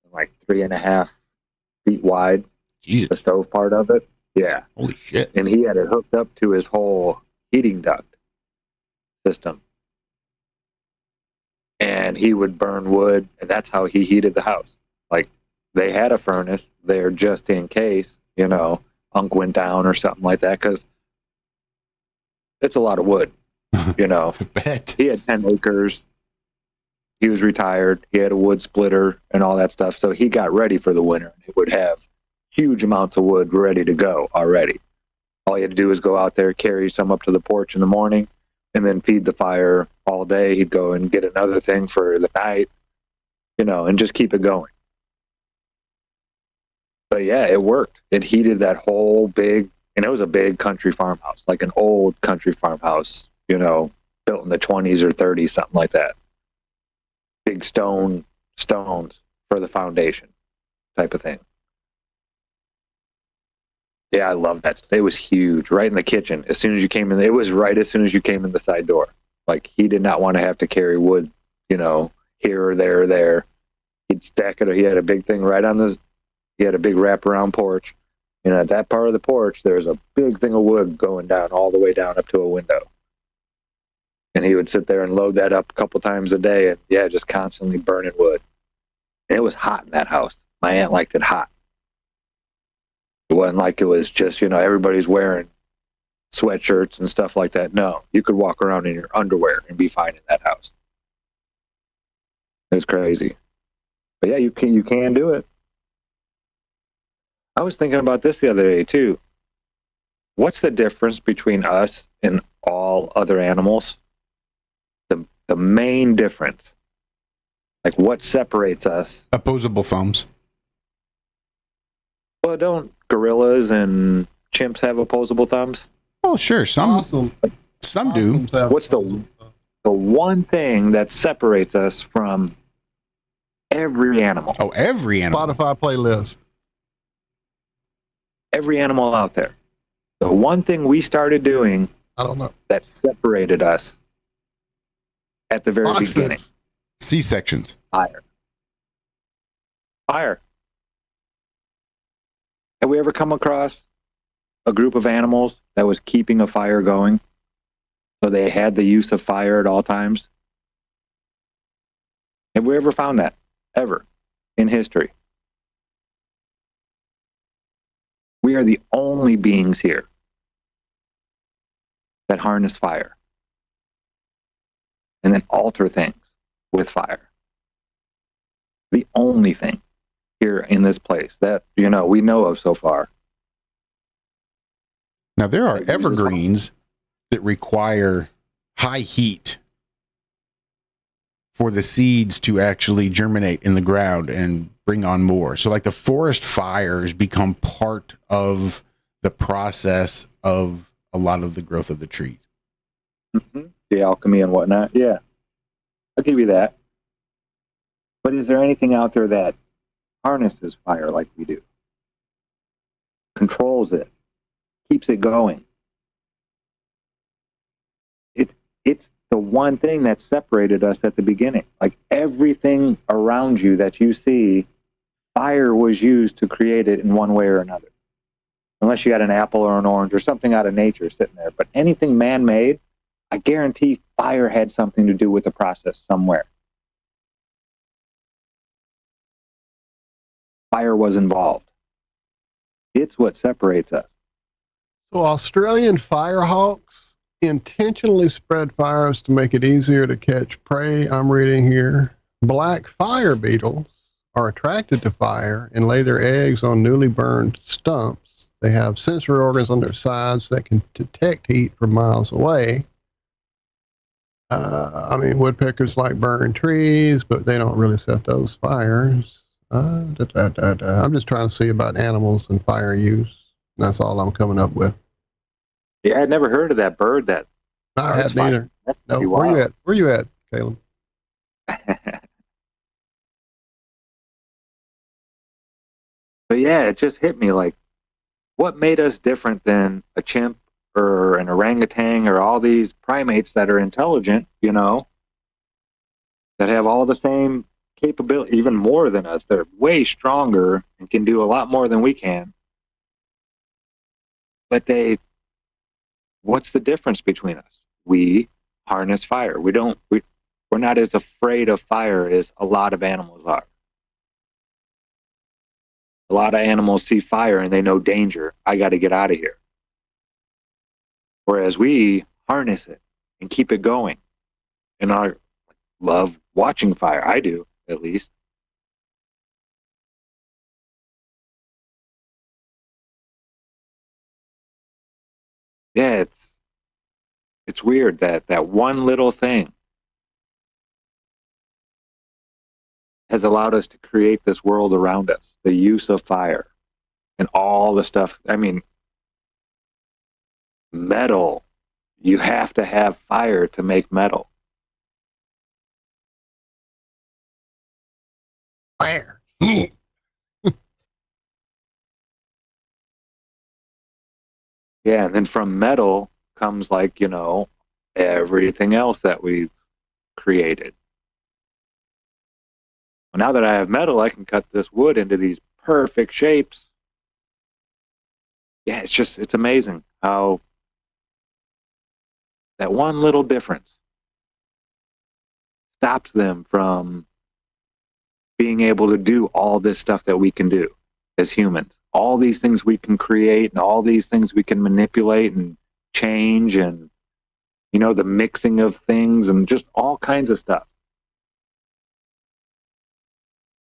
K: and like 3.5 feet wide.
J: Jesus.
K: The stove part of it. Yeah.
J: Holy shit.
K: And he had it hooked up to his whole heating duct system. And he would burn wood, and that's how he heated the house. Like, they had a furnace there just in case, you know, Unc went down or something like that, because it's a lot of wood, you know.
J: I bet.
K: He had 10 acres. He was retired. He had a wood splitter and all that stuff. So he got ready for the winter. He would have huge amounts of wood ready to go already. All he had to do was go out there, carry some up to the porch in the morning, and then feed the fire all day. He'd go and get another thing for the night, you know, and just keep it going. But yeah, it worked. It heated that whole big, and it was a big country farmhouse, like an old country farmhouse, you know, built in the 20s or 30s, something like that. Big stones for the foundation type of thing. Yeah, I love that. It was huge, right in the kitchen. As soon as you came in, it was right as soon as you came in the side door. Like, he did not want to have to carry wood, you know, here or there or there. He'd stack it. He had a big thing right on the, he had a big wraparound porch. And at that part of the porch, there's a big thing of wood going down all the way down up to a window. And he would sit there and load that up a couple times a day, and yeah, just constantly burning wood. And it was hot in that house. My aunt liked it hot. It wasn't like it was just, you know, everybody's wearing sweatshirts and stuff like that. No, you could walk around in your underwear and be fine in that house. It was crazy. But yeah, you can do it. I was thinking about this the other day too. What's the difference between us and all other animals? The main difference. Like, what separates us?
J: Opposable thumbs.
K: Well, don't gorillas and chimps have opposable thumbs?
J: Oh, sure. Some do.
K: What's the one thing that separates us from every animal?
J: Oh, every animal.
L: Spotify playlist.
K: Every animal out there. The one thing we started doing,
L: I don't know,
K: that separated us at the very beginning.
J: C-sections.
K: Fire. Have we ever come across a group of animals that was keeping a fire going? So they had the use of fire at all times? Have we ever found that? Ever? In history? We are the only beings here that harness fire and then alter things with fire. The only thing here in this place that, we know of so far.
J: Now, there are evergreens that require high heat for the seeds to actually germinate in the ground and bring on more. So like the forest fires become part of the process of a lot of the growth of the trees.
K: Mm-hmm. The alchemy and whatnot. Yeah, I'll give you that. But is there anything out there that harnesses fire like we do? Controls it, keeps it going. It's the one thing that separated us at the beginning. Like everything around you that you see, fire was used to create it in one way or another. Unless you got an apple or an orange or something out of nature sitting there. But anything man-made, I guarantee fire had something to do with the process somewhere. Fire was involved. It's what separates us.
L: So Australian firehawks intentionally spread fires to make it easier to catch prey. I'm reading here. Black fire beetles are attracted to fire and lay their eggs on newly burned stumps. They have sensory organs on their sides that can detect heat from miles away. Woodpeckers like burning trees, but they don't really set those fires. I'm just trying to see about animals and fire use. That's all I'm coming up with.
K: Yeah, I'd never heard of that bird. That
L: I hadn't either. No, where you at, Caleb?
K: But yeah, it just hit me like, what made us different than a chimp or an orangutan or all these primates that are intelligent, that have all the same capability, even more than us. They're way stronger and can do a lot more than we can. But what's the difference between us? We harness fire. We're not as afraid of fire as a lot of animals are. A lot of animals see fire and they know danger. I got to get out of here. Whereas we harness it and keep it going. And I love watching fire. I do, at least. Yeah, it's weird that one little thing has allowed us to create this world around us, the use of fire and all the stuff. I mean, metal, you have to have fire to make metal.
L: Fire.
K: Yeah, and then from metal comes everything else that we've created. Well, now that I have metal, I can cut this wood into these perfect shapes. Yeah, it's amazing how that one little difference stops them from being able to do all this stuff that we can do as humans. All these things we can create and all these things we can manipulate and change and, the mixing of things and just all kinds of stuff.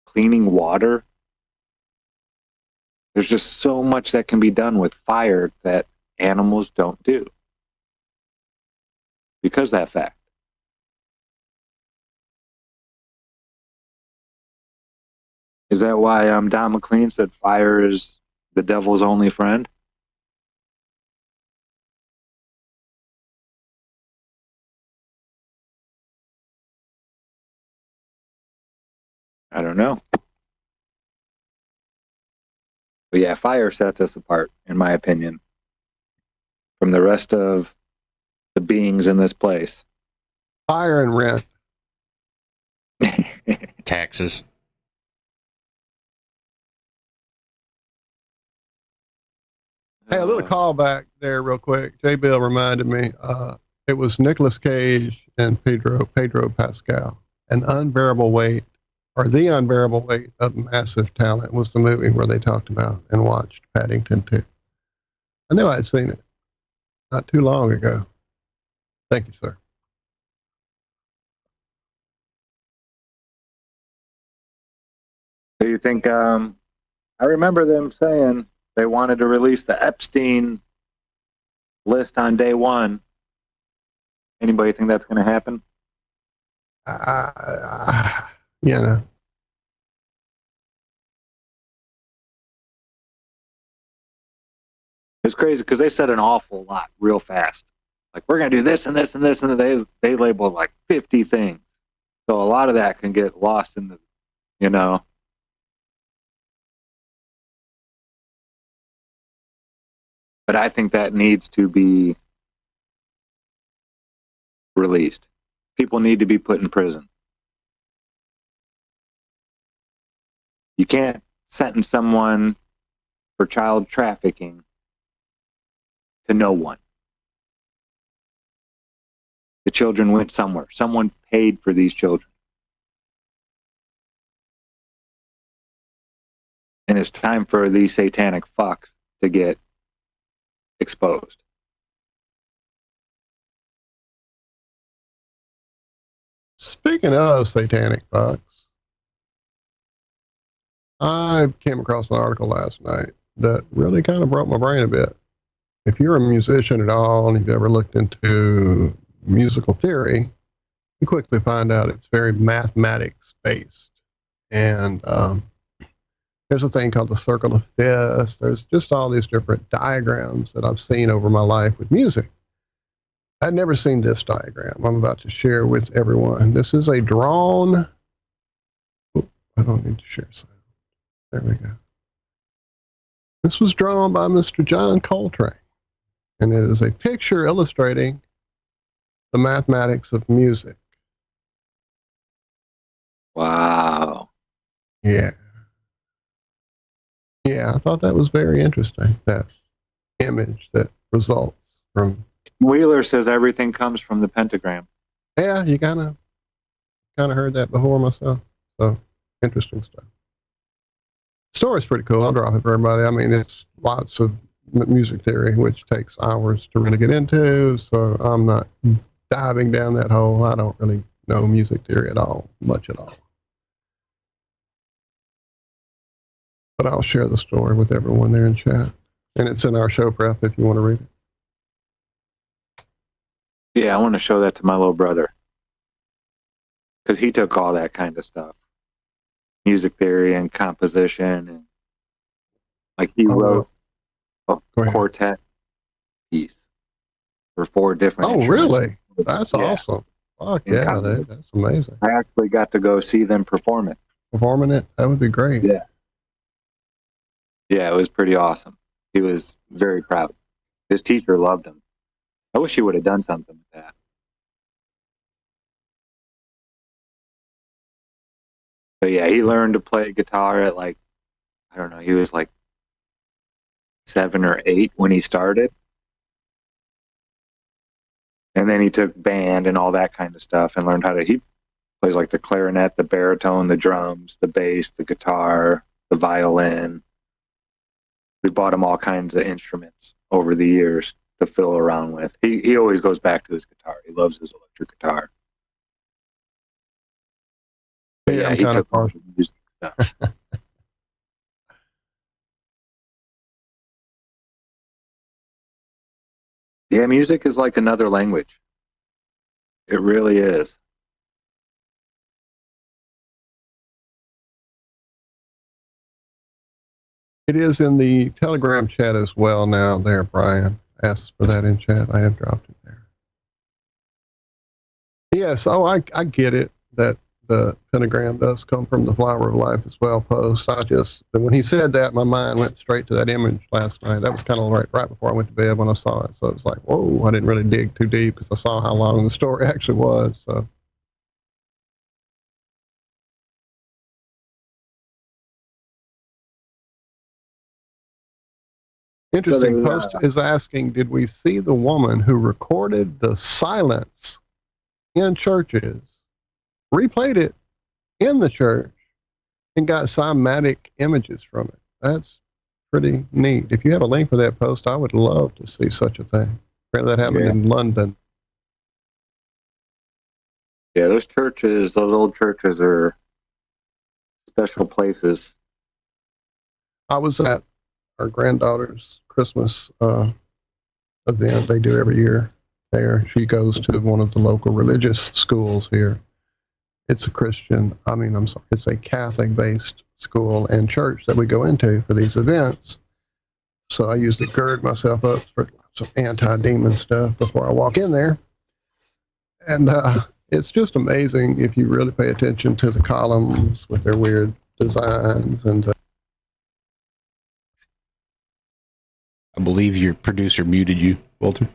K: Cleaning water. There's just so much that can be done with fire that animals don't do. Because of that fact. Is that why Don McLean said fire is the devil's only friend? I don't know. But yeah, fire sets us apart, in my opinion, from the rest of the beings in this place.
L: Fire and rent.
J: Taxes.
L: Hey, a little callback there real quick. J. Bill reminded me, it was Nicolas Cage and Pedro Pascal. An Unbearable Weight, or The Unbearable Weight of Massive Talent was the movie where they talked about and watched Paddington 2. I knew I'd seen it not too long ago. Thank you, sir.
K: Do you think, I remember them saying they wanted to release the Epstein list on day one. Anybody think that's going to happen?
L: Yeah.
K: It's crazy because they said an awful lot real fast. Like, we're going to do this and this and this, and they labeled like 50 things. So a lot of that can get lost in the, you know. But I think that needs to be released. People need to be put in prison. You can't sentence someone for child trafficking to no one. The children went somewhere. Someone paid for these children. And it's time for these satanic fucks to get exposed.
L: Speaking of satanic fucks, I came across an article last night that really kind of broke my brain a bit. If you're a musician at all and you've ever looked into musical theory, you quickly find out it's very mathematics based. And there's a thing called the circle of fifths. There's just all these different diagrams that I've seen over my life with music. I'd never seen this diagram I'm about to share with everyone. This is a drawn. Oh, I don't need to share sound. There we go. This was drawn by Mr. John Coltrane, and it is a picture illustrating the mathematics of music.
K: Wow.
L: Yeah. Yeah, I thought that was very interesting, that image that results from...
K: Wheeler says everything comes from the pentagram.
L: Yeah, you kind of heard that before myself. So, interesting stuff. Story's pretty cool. I'll drop it for everybody. I mean, it's lots of music theory, which takes hours to really get into, so I'm not diving down that hole. I don't really know music theory at all, much at all. But I'll share the story with everyone there in chat. And it's in our show prep if you want to read it.
K: Yeah, I want to show that to my little brother. Because he took all that kind of stuff. Music theory and composition. And like he wrote a quartet piece for 4 different instruments.
L: Really? That's awesome. Fuck yeah, that's amazing.
K: I actually got to go see them perform it.
L: Performing it? That would be great.
K: Yeah. Yeah, it was pretty awesome. He was very proud. His teacher loved him. I wish he would have done something with that. But yeah, he learned to play guitar at like, I don't know, he was like 7 or 8 when he started. And then he took band and all that kind of stuff and learned how to, he plays like the clarinet, the baritone, the drums, the bass, the guitar, the violin. We bought him all kinds of instruments over the years to fiddle around with. He always goes back to his guitar. He loves his electric guitar. But yeah, he took all the music stuff. Yeah, music is like another language. It really is.
L: It is in the Telegram chat as well now there, Brian. Asks for that in chat. I have dropped it there. Yes, I get it that the pentagram does come from the Flower of Life as well post. When he said that, my mind went straight to that image last night. That was kind of right before I went to bed when I saw it. So it was like, whoa, I didn't really dig too deep because I saw how long the story actually was. So. Interesting. Post is asking, did we see the woman who recorded the silence in churches, replayed it in the church, and got cymatic images from it? That's pretty neat. If you have a link for that post, I would love to see such a thing. Apparently that happened in London.
K: Yeah, those old churches are special places.
L: I was at our granddaughter's Christmas event they do every year there. She goes to one of the local religious schools here. It's a it's a Catholic-based school and church that we go into for these events. So I usually gird myself up for some anti-demon stuff before I walk in there. And it's just amazing if you really pay attention to the columns with their weird designs. And
J: I believe your producer muted you, Walter.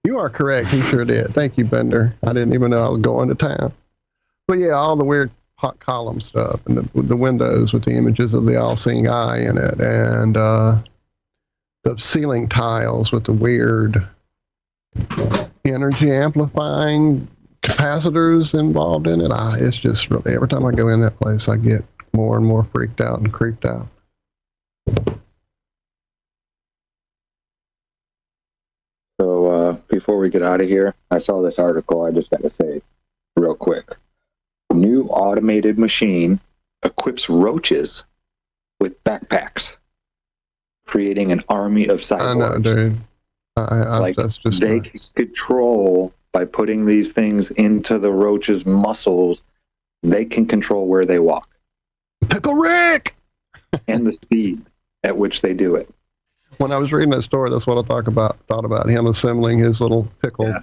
L: You are correct. He sure did. Thank you, Bender. I didn't even know I was going to town. But yeah, all the weird hot column stuff and the windows with the images of the all-seeing eye in it, and the ceiling tiles with the weird energy amplifying capacitors involved in it. It's just really, every time I go in that place, I get more and more freaked out and creeped out.
K: So before we get out of here, I saw this article. I just got to say real quick. New automated machine equips roaches with backpacks, creating an army of cyborgs.
L: I know, dude. That's just
K: they can control, by putting these things into the roach's muscles, they can control where they walk.
L: Pickle Rick!
K: And the speed at which they do it.
L: When I was reading that story, that's what I thought about him assembling his little pickle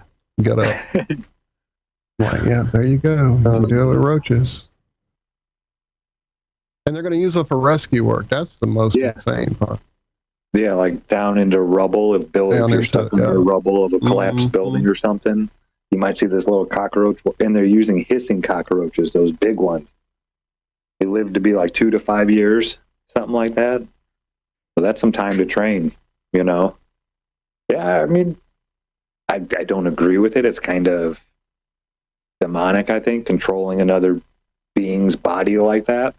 L: get up. Like, yeah, there you go. Deal with roaches. And they're going to use it for rescue work. That's the most insane part.
K: Yeah, like down into rubble. If you're stuck in the rubble of a collapsed building or something, you might see this little cockroach. And they're using hissing cockroaches, those big ones. They live to be like 2 to 5 years, something like that. So that's some time to train, you know? Yeah, I mean, I don't agree with it. It's kind of demonic, I think, controlling another being's body like that.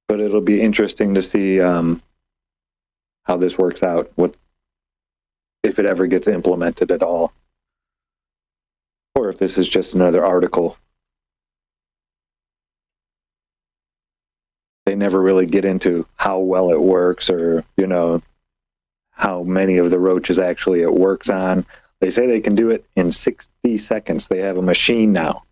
K: But it'll be interesting to see how this works out, if it ever gets implemented at all, or if this is just another article. They never really get into how well it works, or how many of the roaches actually it works on. They say they can do it in 60 seconds. They have a machine now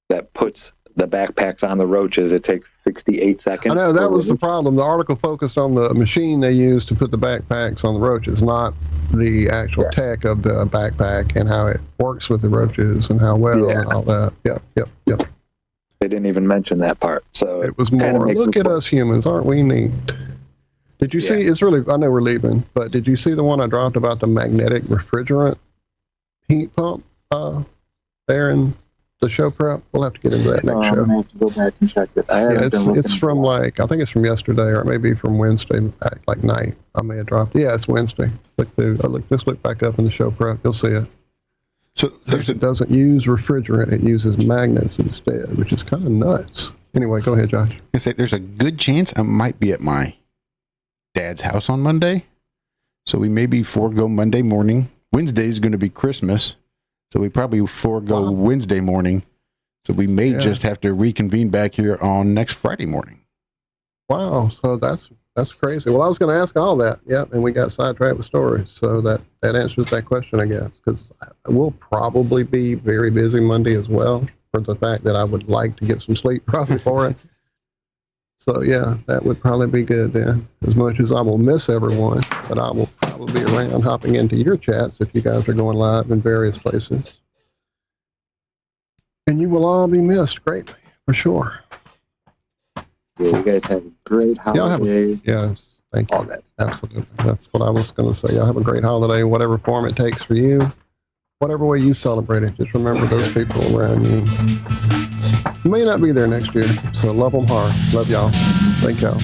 K: that puts the backpacks on the roaches. It takes 68 seconds.
L: I know, that was the problem. The article focused on the machine they use to put the backpacks on the roaches, not the actual tech of the backpack and how it works with the roaches and how well and all that. Yep.
K: They didn't even mention that part. So
L: it was more, look at us humans, aren't we neat? Did you see, it's really, I know we're leaving, but did you see the one I dropped about the magnetic refrigerant heat pump there in the show prep? We'll have to get into that next show.
K: I'm going to have to go back and check it.
L: It's from I think it's from yesterday or maybe from Wednesday, like night. I may have dropped it. Yeah, it's Wednesday. Let's look back up in the show prep. You'll see it.
J: So
L: it doesn't use refrigerant. It uses magnets instead, which is kind of nuts. Anyway, go ahead, Josh.
J: I say there's a good chance I might be at my dad's house on Monday. So we maybe forego Monday morning. Wednesday is going to be Christmas. So we probably forego Wednesday morning. So we may just have to reconvene back here on next Friday morning.
L: Wow. So that's crazy. Well, I was going to ask all that. Yeah. And we got sidetracked with stories. So that answers that question, I guess, because we'll probably be very busy Monday as well, for the fact that I would like to get some sleep probably for it. So yeah, that would probably be good then. As much as I will miss everyone, but I will probably be around hopping into your chats if you guys are going live in various places. And you will all be missed greatly, for sure.
K: Yeah, you guys have a great holiday.
L: Yes, thank you. All that. Absolutely. That's what I was going to say. Y'all have a great holiday, whatever form it takes for you. Whatever way you celebrate it, just remember those people around you. You may not be there next year, so love them hard. Love y'all. Thank y'all.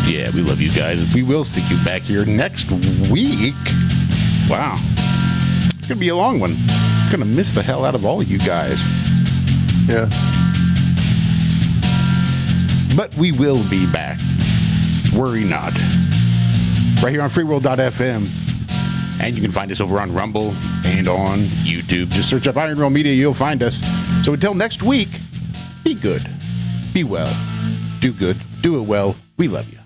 J: Yeah, we love you guys. We will see you back here next week. Wow. It's going to be a long one. I'm going to miss the hell out of all of you guys.
L: Yeah.
J: But we will be back. Worry not. Right here on freeworld.fm. And you can find us over on Rumble and on YouTube. Just search up Iron Real Media, you'll find us. So until next week, be good, be well, do good, do it well. We love you.